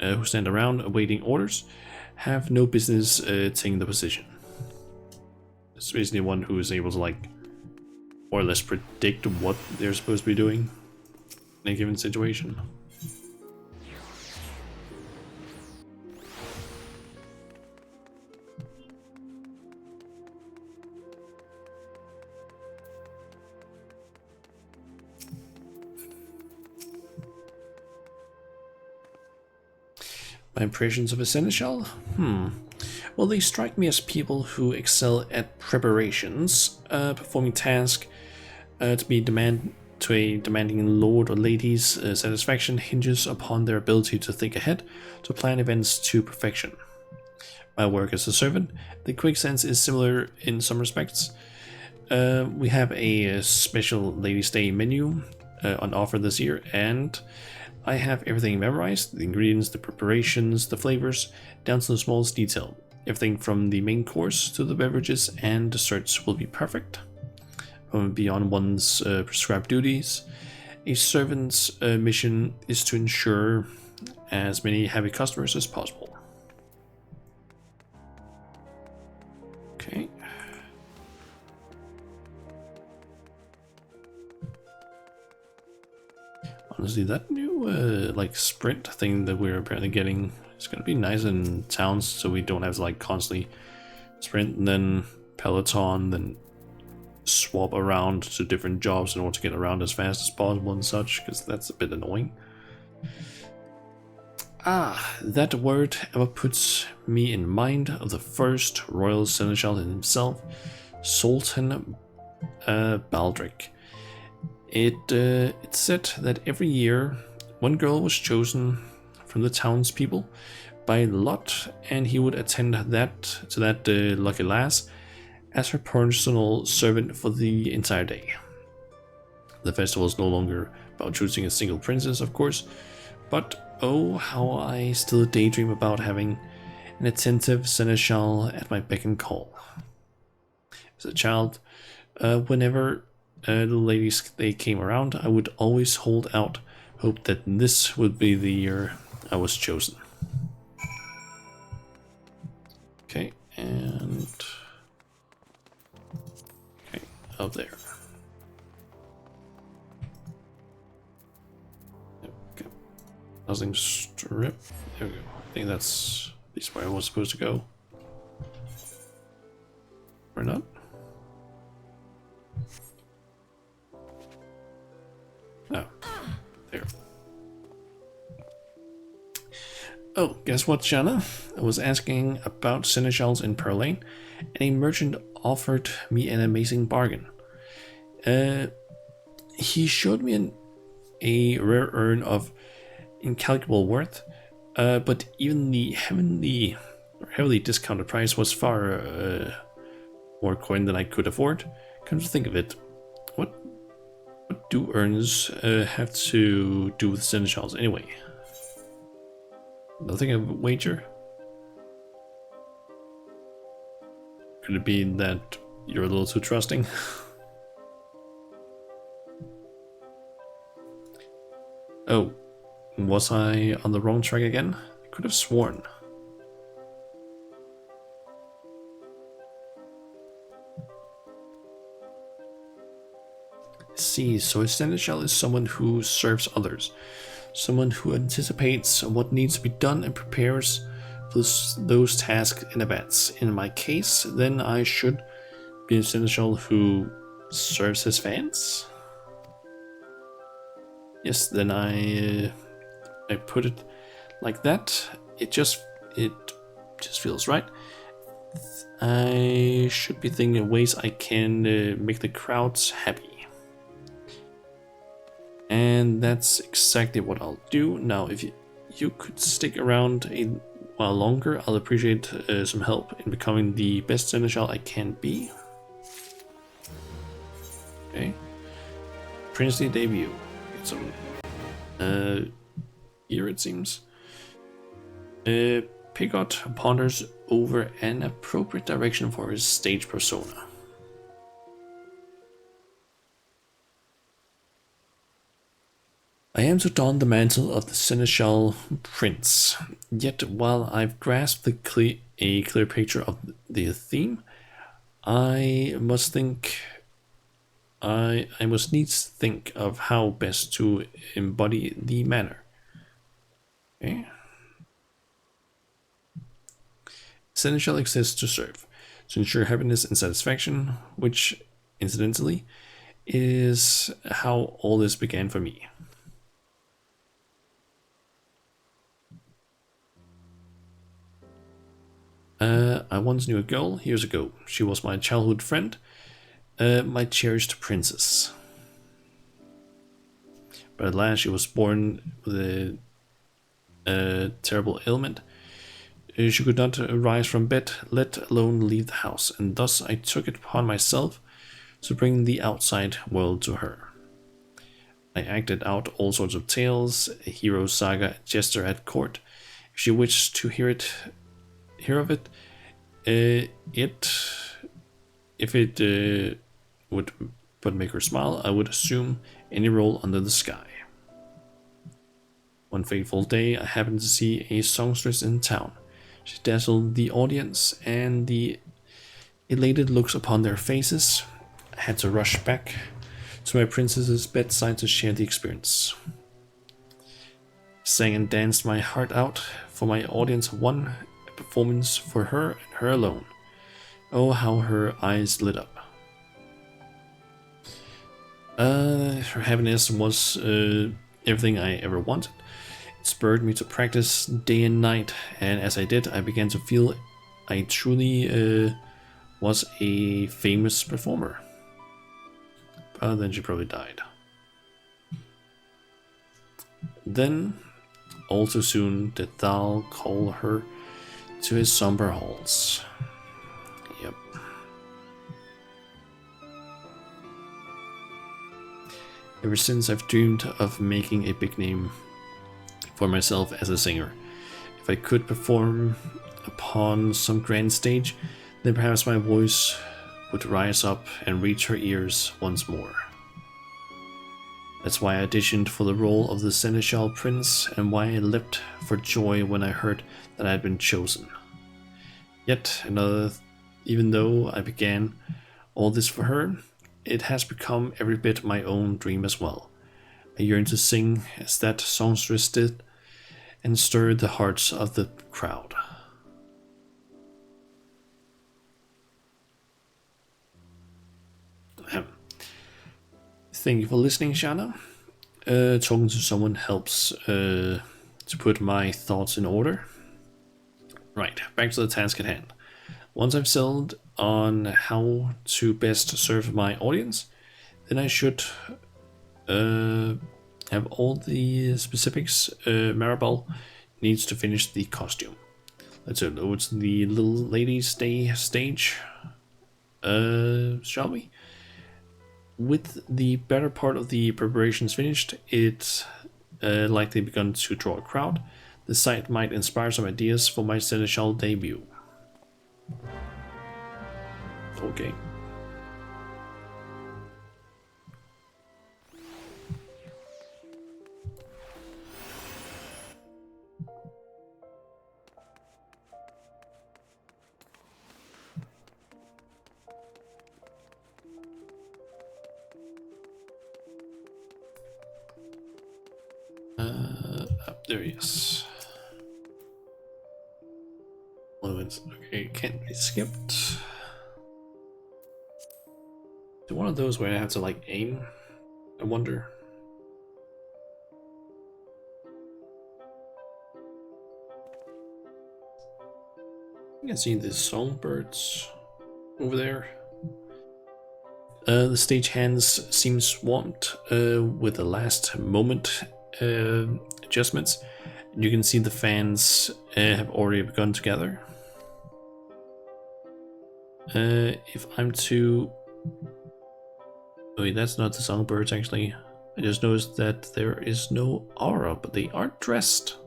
who stand around awaiting orders have no business taking the position. It's basically one who is able to, like, more or less predict what they're supposed to be doing in a given situation. My impressions of a seneschal? Well, they strike me as people who excel at preparations, performing tasks to a demanding lord or lady's satisfaction hinges upon their ability to think ahead, to plan events to perfection. My work as a servant, the quick sense is similar in some respects. We have a special Ladies' Day menu on offer this year, and I have everything memorized, the ingredients, the preparations, the flavors, down to the smallest detail. Everything from the main course to the beverages and desserts will be perfect. Beyond one's prescribed duties, a servant's mission is to ensure as many happy customers as possible. Okay. Honestly, that new like sprint thing that we're apparently getting is gonna be nice in towns, so we don't have to like constantly sprint and then peloton, then swap around to different jobs in order to get around as fast as possible and such, because that's a bit annoying. Ah, that word ever puts me in mind of the first royal seneschal himself, Sultan Baldric. It's said that every year one girl was chosen from the townspeople by lot, and he would attend that lucky lass as her personal servant for the entire day. The festival is no longer about choosing a single princess, of course, but oh, how I still daydream about having an attentive seneschal at my beck and call. As a child, whenever the ladies they came around, I would always hold out hope that this would be the year I was chosen. Okay, and okay, up there. Okay, housing strip. There we go. I think that's at least where I was supposed to go. Or not. Oh, there. Oh, guess what, Shanna? I was asking about seneschals in Perlane, and a merchant offered me an amazing bargain. He showed me a rare urn of incalculable worth, but even the heavily discounted price was far more coin than I could afford. Come to think of it, what do urns have to do with seneschals anyway? Nothing of a wager? Could it be that you're a little too trusting? Oh, was I on the wrong track again? I could have sworn. See, so a seneschal is someone who serves others. Someone who anticipates what needs to be done and prepares for those tasks in advance. In my case, then I should be a seneschal who serves his fans? Yes, then I put it like that. It just feels right. I should be thinking of ways I can make the crowds happy. And that's exactly what I'll do. Now, if you could stick around a while longer, I'll appreciate some help in becoming the best seneschal I can be. Okay. Princely debut. Get some here it seems. Pigot ponders over an appropriate direction for his stage persona. I am to don the mantle of the seneschal prince, yet while I've grasped a clear picture of the theme, I must needs think of how best to embody the manner. Okay. Seneschal exists to serve, to ensure happiness and satisfaction, which, incidentally, is how all this began for me. I once knew a girl years ago. She was my childhood friend, my cherished princess. But at last she was born with a terrible ailment. She could not rise from bed, let alone leave the house, and thus I took it upon myself to bring the outside world to her. I acted out all sorts of tales, a hero saga, a jester at court. If she wished to hear of it, if it would but make her smile, I would assume any role under the sky. One fateful day, I happened to see a songstress in town. She dazzled the audience, and the elated looks upon their faces. I had to rush back to my princess's bedside to share the experience. sang and danced my heart out for my audience one performance for her and her alone. Oh, how her eyes lit up. Her happiness was everything I ever wanted. It spurred me to practice day and night, and as I did, I began to feel I truly was a famous performer. But then she probably died. Then, all too soon, did Thal call her to his somber halls. Yep. Ever since, I've dreamed of making a big name for myself as a singer. If I could perform upon some grand stage, then perhaps my voice would rise up and reach her ears once more. That's why I auditioned for the role of the Seneschal Prince, and why I leapt for joy when I heard that I had been chosen. Yet another, even though I began all this for her, it has become every bit my own dream as well. I yearn to sing as that songstress did, and stir the hearts of the crowd. Thank you for listening, Shana. Talking to someone helps to put my thoughts in order. Right, back to the task at hand. Once I've settled on how to best serve my audience, then I should have all the specifics Maribel needs to finish the costume. Let's load the little ladies' day stage, shall we? With the better part of the preparations finished, it's likely begun to draw a crowd. The sight might inspire some ideas for my Seneschal debut. Okay. Up there he is. Okay, can't be skipped. Is it one of those where I have to like aim? I wonder. I can see the songbirds over there. The stagehands seem swamped with the last moment adjustments. You can see the fans have already begun to gather. If I'm to... Oh wait, that's not the songbirds actually. I just noticed that there is no aura, but they are dressed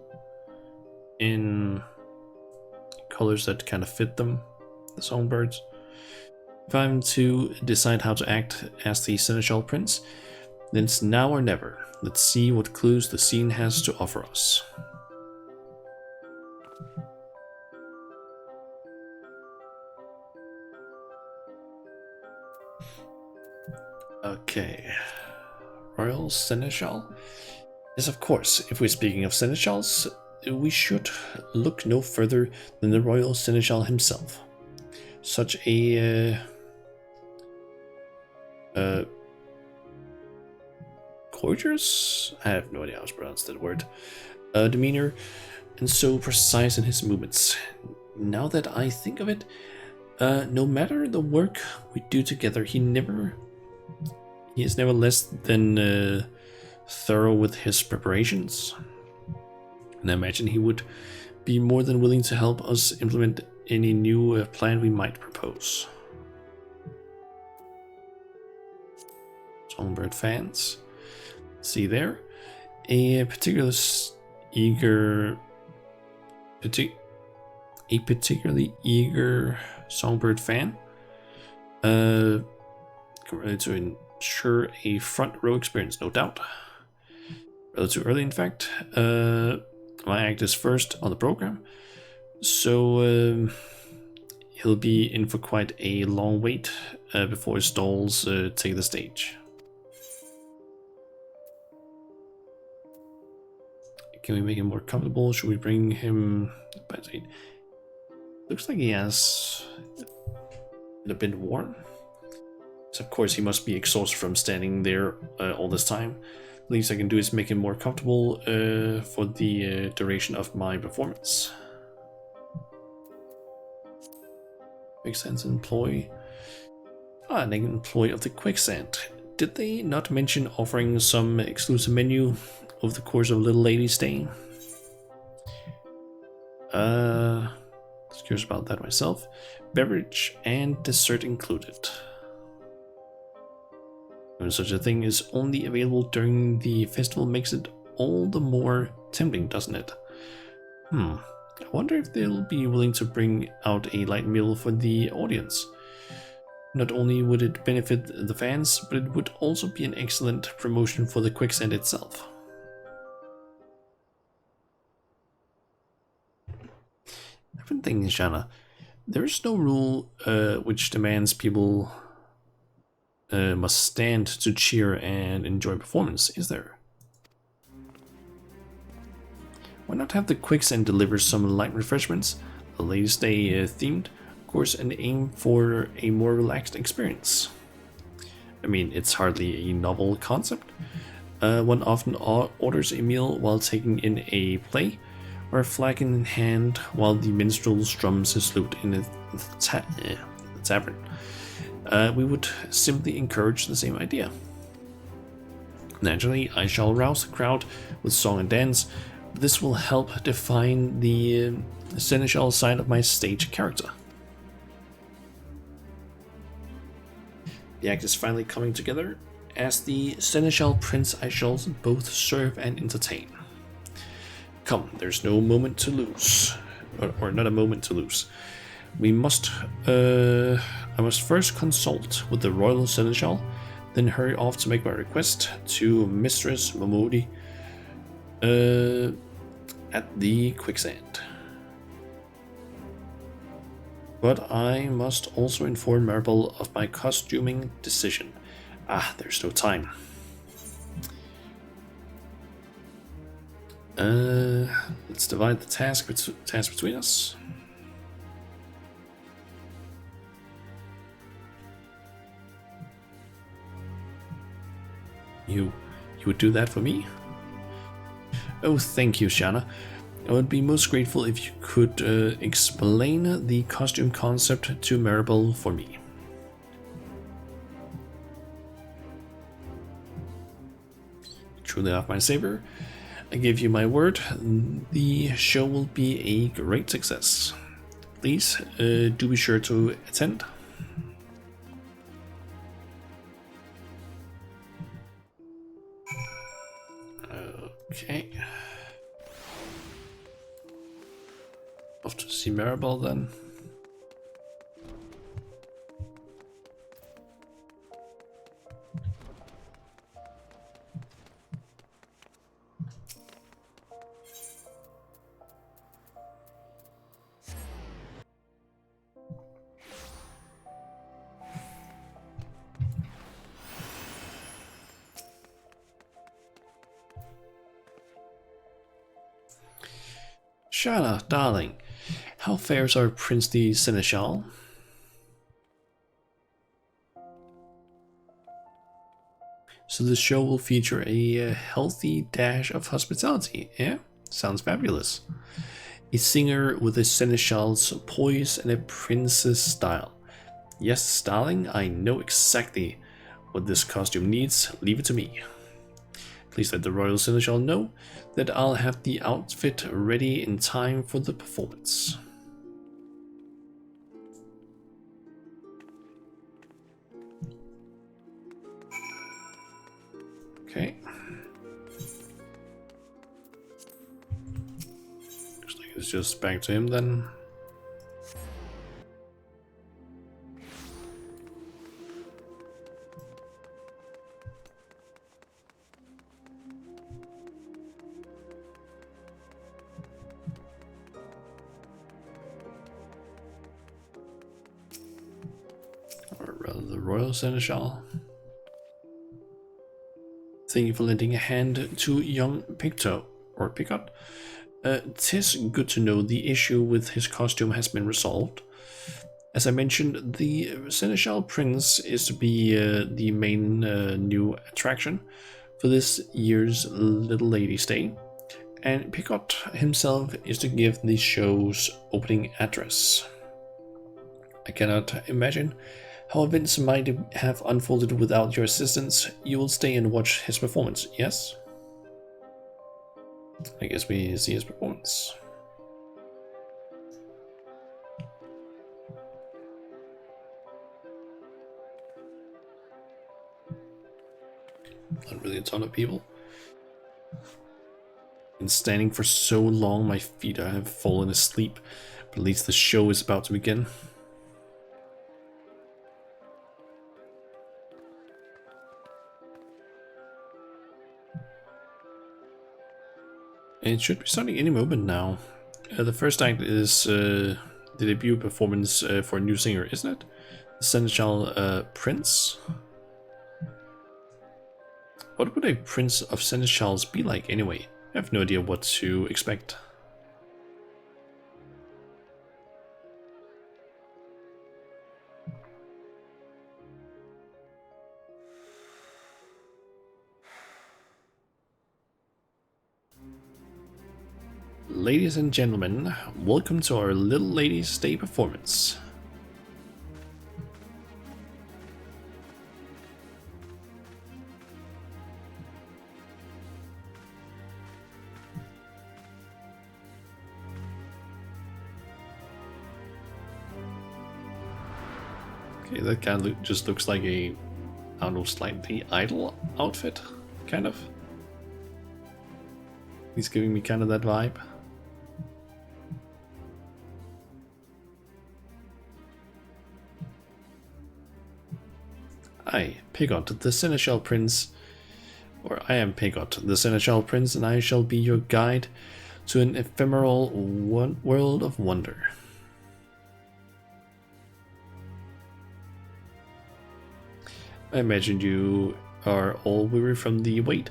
in colors that kind of fit them, the songbirds. If I'm to decide how to act as the Seneschal Prince, then it's now or never. Let's see what clues the scene has to offer us. Okay. Royal Seneschal? Yes, of course. If we're speaking of Seneschals, we should look no further than the Royal Seneschal himself. Such a gorgeous? I have no idea how to pronounce that word. Demeanor, and so precise in his movements. Now that I think of it, no matter the work we do together, he is never less than thorough with his preparations. And I imagine he would be more than willing to help us implement any new plan we might propose. Songbird fans. See there, a particularly eager songbird fan, ready to ensure a front row experience, no doubt. Rather too early, in fact. My act is first on the program, so he'll be in for quite a long wait before his stalls take the stage. Can we make him more comfortable? Should we bring him by seat? Looks like he has a bit warm. So of course he must be exhausted from standing there all this time. The least I can do is make him more comfortable for the duration of my performance. Makes sense. Employee. An employee of the Quicksand. Did they not mention offering some exclusive menu over the course of Little Lady's stay? Was curious about that myself. Beverage and dessert included. When such a thing is only available during the festival makes it all the more tempting, doesn't it? I wonder if they'll be willing to bring out a light meal for the audience. Not only would it benefit the fans, but it would also be an excellent promotion for the Quicksand itself. I've been thinking, Shanna, there is no rule which demands people must stand to cheer and enjoy performance, is there? Why not have the Quicksand deliver some light refreshments, the latest day themed, of course, and aim for a more relaxed experience? I mean, it's hardly a novel concept. One often orders a meal while taking in a play, or a flagon in hand while the minstrel strums his lute in the tavern. We would simply encourage the same idea. Naturally, I shall rouse the crowd with song and dance. This will help define the seneschal side of my stage character. The act is finally coming together. As the seneschal prince, I shall both serve and entertain. Come, there's no moment to lose. Or not a moment to lose. I must first consult with the royal seneschal, then hurry off to make my request to Mistress Momodi at the Quicksand. But I must also inform Marble of my costuming decision. There's no time. Let's divide the task between us. You would do that for me? Oh, thank you, Shanna. I would be most grateful if you could explain the costume concept to Marable for me. Truly off my saber. I give you my word, the show will be a great success. Please do be sure to attend. Okay. Off to see Marable then. Shanna, darling, how fares our princely seneschal? So the show will feature a healthy dash of hospitality, yeah? Sounds fabulous. A singer with a seneschal's poise and a princess style. Yes, darling, I know exactly what this costume needs. Leave it to me. Please let the royal seneschal know that I'll have the outfit ready in time for the performance. Okay. Looks like it's just back to him then. Or rather the royal seneschal. Thank you for lending a hand to young Picto. or Picot. 'Tis good to know the issue with his costume has been resolved. As I mentioned, the Seneschal Prince is to be the main new attraction for this year's Little Ladies' Day, and Picot himself is to give the show's opening address. I cannot imagine how events might have unfolded without your assistance. You will stay and watch his performance, yes? I guess we see his performance. Not really a ton of people. Been standing for so long, my feet have fallen asleep. But at least the show is about to begin. It should be starting any moment now. The first act is the debut performance for a new singer, isn't it? The Seneschal Prince. What would a Prince of Seneschals be like anyway? I have no idea what to expect. Ladies and gentlemen, welcome to our Little Ladies' Day performance. Okay, that kind of just looks like a, I don't know, slightly idle outfit, kind of. He's giving me kind of that vibe. I, Picot, the Seneschal Prince, or I am Picot, the Seneschal Prince, and I shall be your guide to an ephemeral world of wonder. I imagine you are all weary from the wait.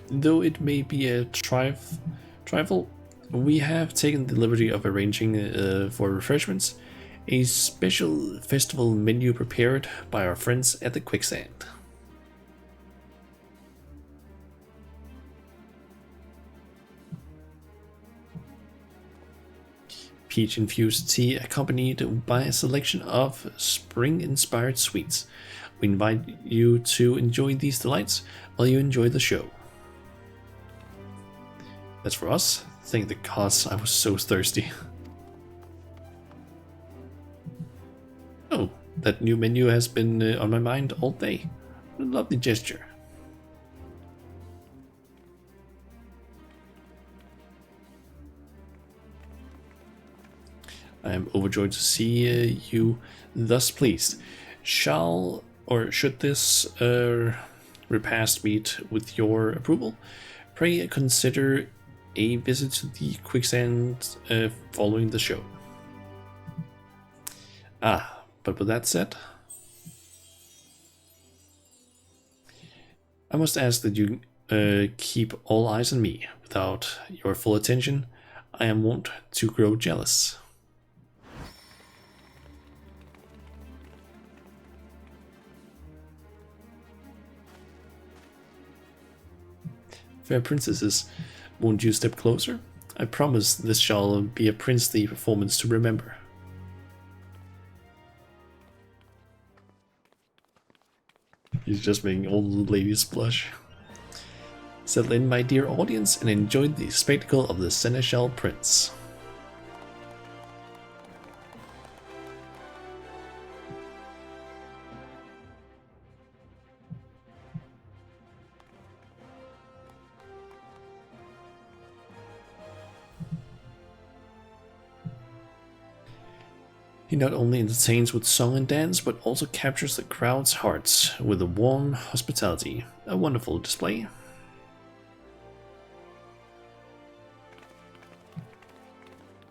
Though it may be a trifle, we have taken the liberty of arranging for refreshments a special festival menu prepared by our friends at the Quicksand. Peach-infused tea accompanied by a selection of spring-inspired sweets. We invite you to enjoy these delights while you enjoy the show. As for us, thank the gods I was so thirsty. Oh, that new menu has been on my mind all day. What a lovely gesture. I am overjoyed to see you thus pleased. Should this repast meet with your approval, pray consider a visit to the Quicksand following the show. But with that said, I must ask that you keep all eyes on me. Without your full attention, I am wont to grow jealous. Fair princesses, won't you step closer? I promise this shall be a princely performance to remember. He's just making all the ladies blush. Settle in, my dear audience, and enjoy the spectacle of the Seneschal Prince. He not only entertains with song and dance, but also captures the crowd's hearts with a warm hospitality. A wonderful display.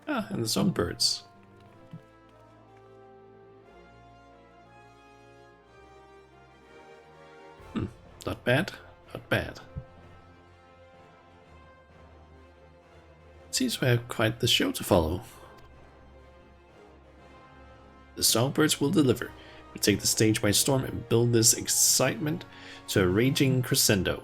And the songbirds. Not bad, not bad. Seems we have quite the show to follow. The songbirds will deliver. We take the stage by storm and build this excitement to a raging crescendo.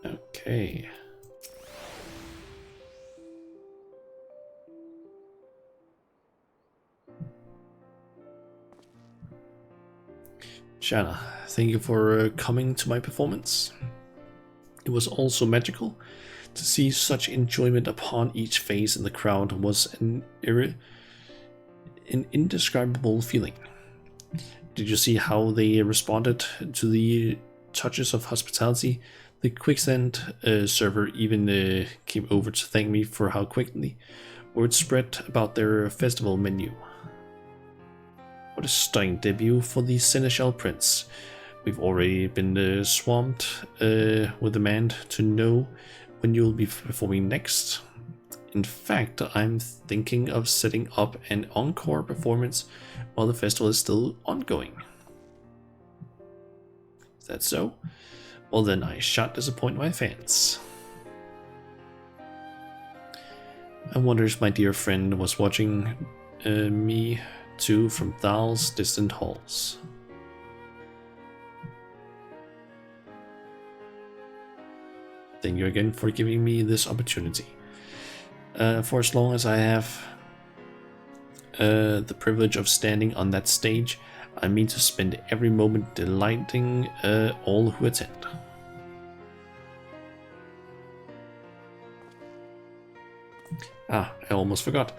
Okay. Shanna, thank you for coming to my performance. It was also magical. To see such enjoyment upon each face in the crowd was an indescribable feeling. Did you see how they responded to the touches of hospitality? The Quicksand server even came over to thank me for how quickly word spread about their festival menu. What a stunning debut for the Seneschal Prince. We've already been swamped with demand to know when you'll be performing next. In fact, I'm thinking of setting up an encore performance while the festival is still ongoing. Is that so? Well then, I shan't disappoint my fans. I wonder if my dear friend was watching me too from Thal's distant halls. Thank you again for giving me this opportunity. For as long as I have the privilege of standing on that stage, I mean to spend every moment delighting all who attend. Ah, I almost forgot.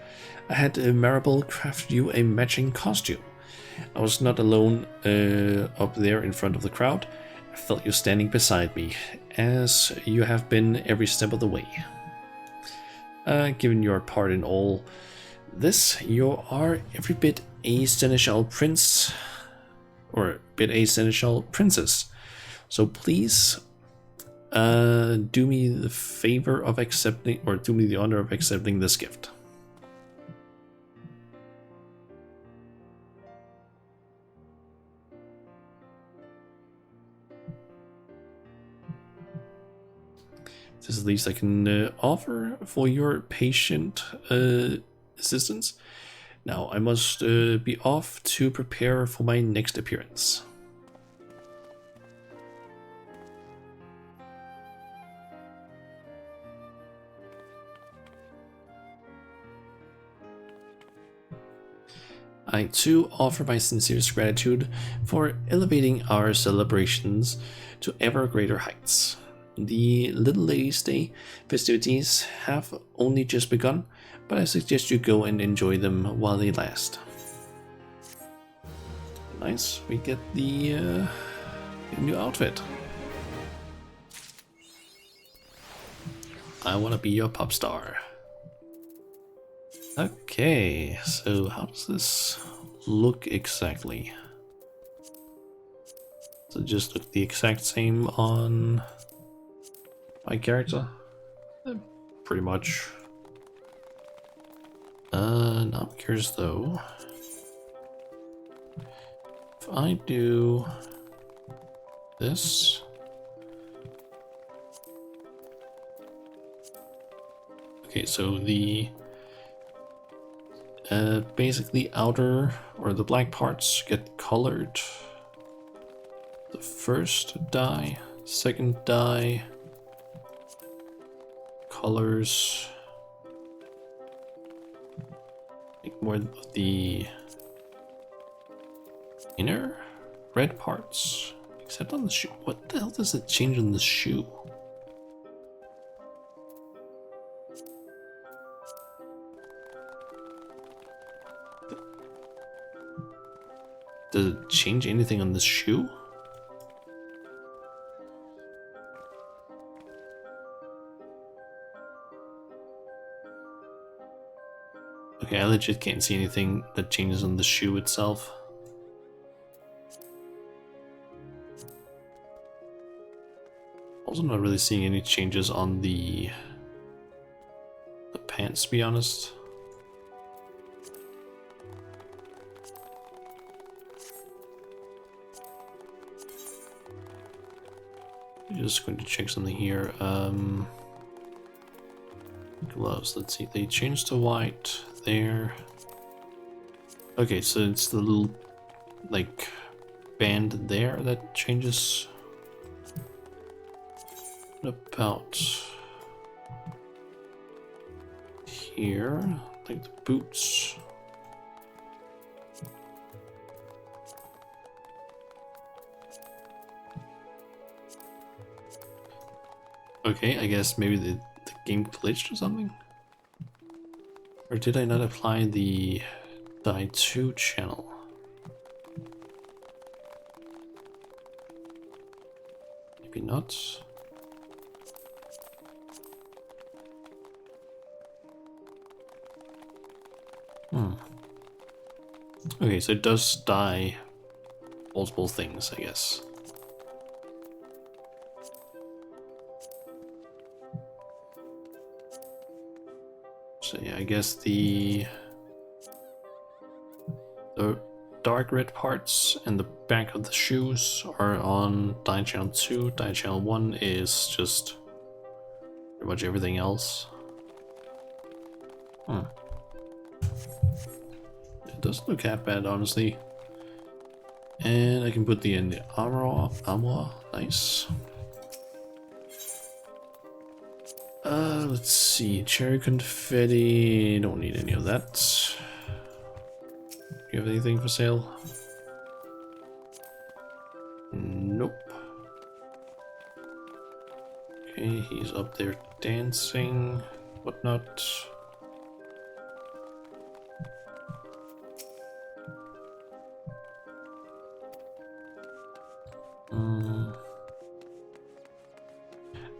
I had Maribel craft you a matching costume. I was not alone up there in front of the crowd. I felt you standing beside me, as you have been every step of the way. Given your part in all this, you are every bit a Seneschal Prince, or a bit a Seneschal Princess. So please, do me the favor of accepting, or do me the honor of accepting this gift. This is the least I can offer for your patient assistance. Now I must be off to prepare for my next appearance. I too offer my sincerest gratitude for elevating our celebrations to ever greater heights. The Little Ladies' Day festivities have only just begun, but I suggest you go and enjoy them while they last. Nice, we get the new outfit. I want to be your pop star. Okay, so how does this look exactly? Does it just look the exact same on my character? Pretty much. Now I'm curious though. If I do this. Okay, so the basically outer or the black parts get colored. The first dye, second dye, colors, like more of the inner red parts, except on the shoe. What the hell does it change on the shoe? Does it change anything on this shoe? Okay, I legit can't see anything that changes on the shoe itself. Also not really seeing any changes on the pants, to be honest. I'm just going to check something here. Gloves, let's see, they changed to white there. Okay, so it's the little, like, band there that changes. What about here, like the boots? Okay, I guess maybe the game glitched or something? Or did I not apply the die 2 channel? Maybe not. Okay, so it does die multiple things, I guess. So yeah, I guess the dark red parts and the back of the shoes are on die channel 2. Die channel 1 is just pretty much everything else. It doesn't look that bad, honestly. And I can put in the armor. Nice. Let's see. Cherry confetti. Don't need any of that. You have anything for sale? Nope. Okay, he's up there dancing, whatnot.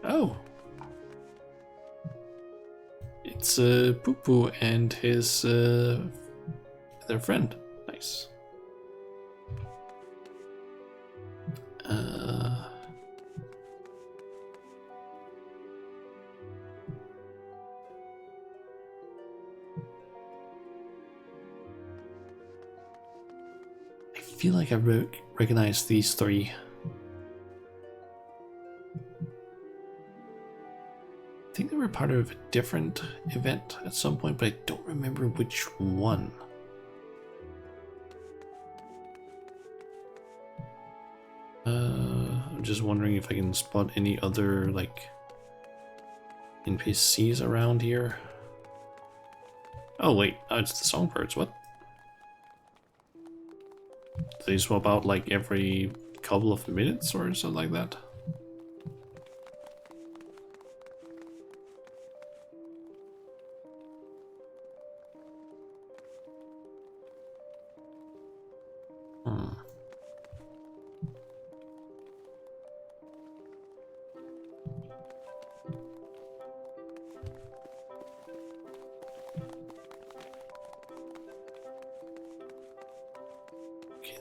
Oh! It's Poo Poo and his their friend. Nice. I feel like I recognize these three. I think they were part of a different event at some point, but I don't remember which one. I'm just wondering if I can spot any other, like, NPCs around here. Oh wait, oh, it's the songbirds, what? Do they swap out like every couple of minutes or something like that?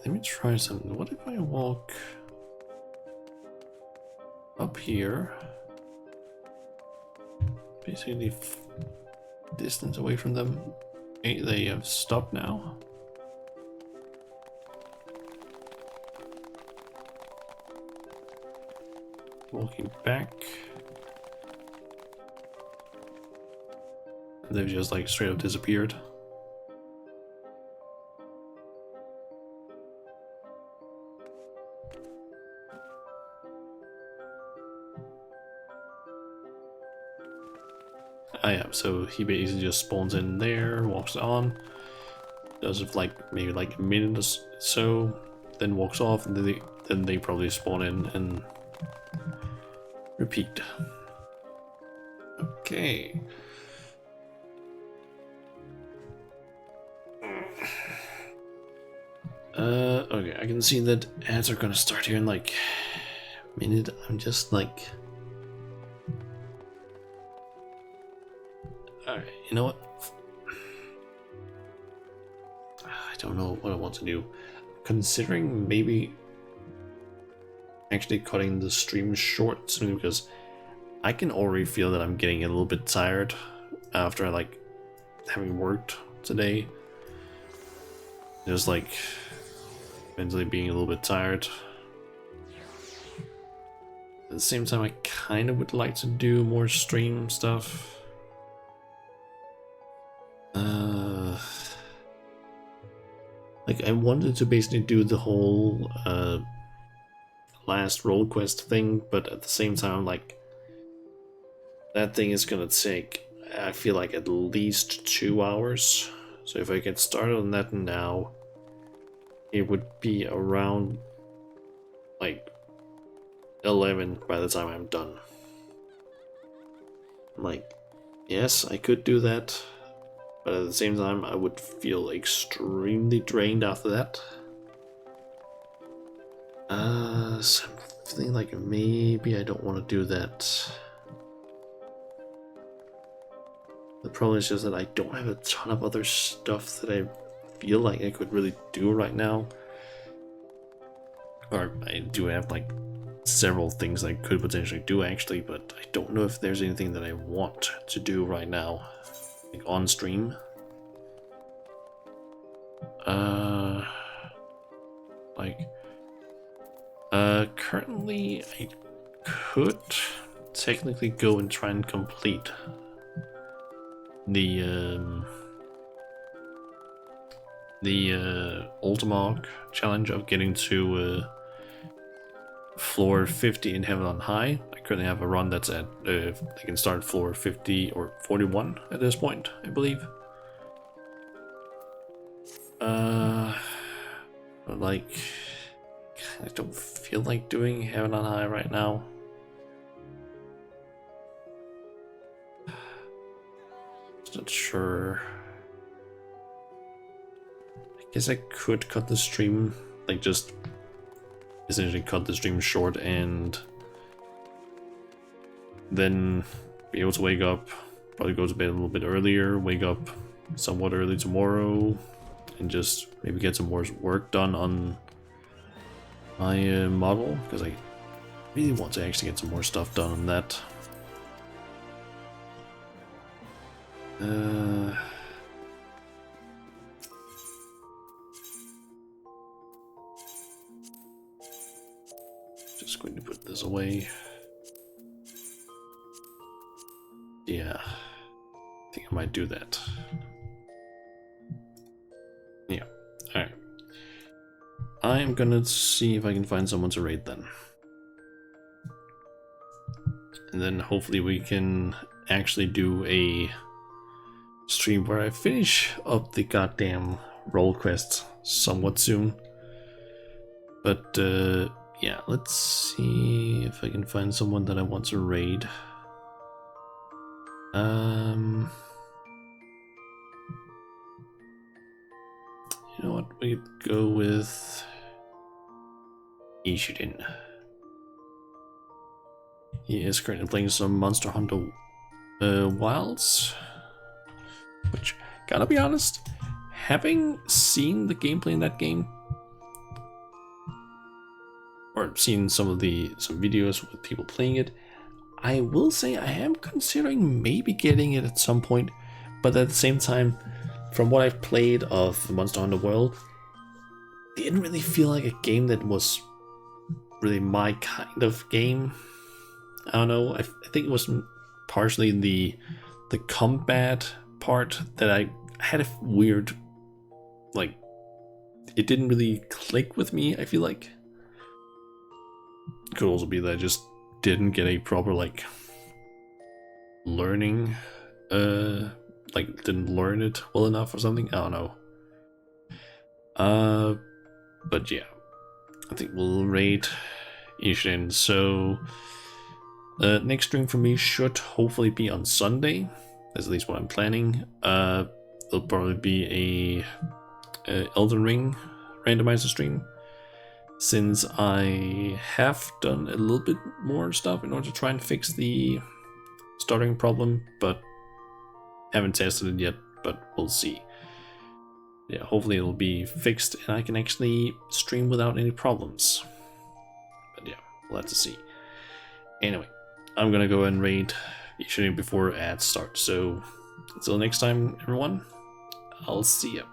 Let me try something. What if I walk up here, basically distance away from them? Okay, they have stopped now. Walking back. They've just like straight up disappeared. Ah yeah, so he basically just spawns in there, walks on, does it like maybe like a minute or so, then walks off, and then they probably spawn in and repeat. Okay. Okay, I can see that ads are gonna start here in like a minute. I'm just like, alright, you know what? I don't know what I want to do. Considering maybe actually cutting the stream short soon, because I can already feel that I'm getting a little bit tired after like having worked today. Just like mentally being a little bit tired. At the same time, I kind of would like to do more stream stuff. Like I wanted to basically do the whole last role quest thing, but at the same time, like that thing is gonna take, I feel like, at least 2 hours. So if I get started on that now, it would be around like 11 by the time I'm done. Like, yes, I could do that, but at the same time I would feel extremely drained after that. So I'm feeling like maybe I don't want to do that. The problem is just that I don't have a ton of other stuff that I feel like I could really do right now. Or I do have like several things I could potentially do actually, but I don't know if there's anything that I want to do right now, like on stream. Currently I could technically go and try and complete the Ultimog challenge of getting to floor 50 in Heaven on High. I currently have a run that's at I can start floor 50 or 41 at this point, I believe. But like, I don't feel like doing Heaven on High right now. Just not sure. I guess I could cut the stream, like just essentially cut the stream short and then be able to wake up, probably go to bed a little bit earlier, wake up somewhat early tomorrow, and just maybe get some more work done on my model, because I really want to actually get some more stuff done on that. Just going to put this away. Yeah, I think I might do that. Yeah, alright. I'm gonna see if I can find someone to raid then. And then hopefully we can actually do a stream where I finish up the goddamn role quest somewhat soon. But yeah, let's see if I can find someone that I want to raid. You know what, we could go with Ishiden. He is currently playing some Monster Hunter Wilds, which, gotta be honest, having seen the gameplay in that game, or seen some videos with people playing it, I will say I am considering maybe getting it at some point, but at the same time, from what I've played of Monster Hunter World, it didn't really feel like a game that was really my kind of game. I don't know, I think it was partially the combat part that I had a weird, like, it didn't really click with me, I feel like. It could also be that I just didn't get a proper, like, learning, like, didn't learn it well enough or something, I don't know. But yeah, I think we'll raid Ishin. So next stream for me should hopefully be on Sunday. That's at least what I'm planning. There'll probably be a Elden Ring randomizer stream, since I have done a little bit more stuff in order to try and fix the stuttering problem, but haven't tested it yet, but we'll see. Yeah, hopefully it'll be fixed and I can actually stream without any problems. But yeah. we'll have to see. Anyway, I'm gonna go and raid usually before ads start. So until next time, everyone, I'll see ya.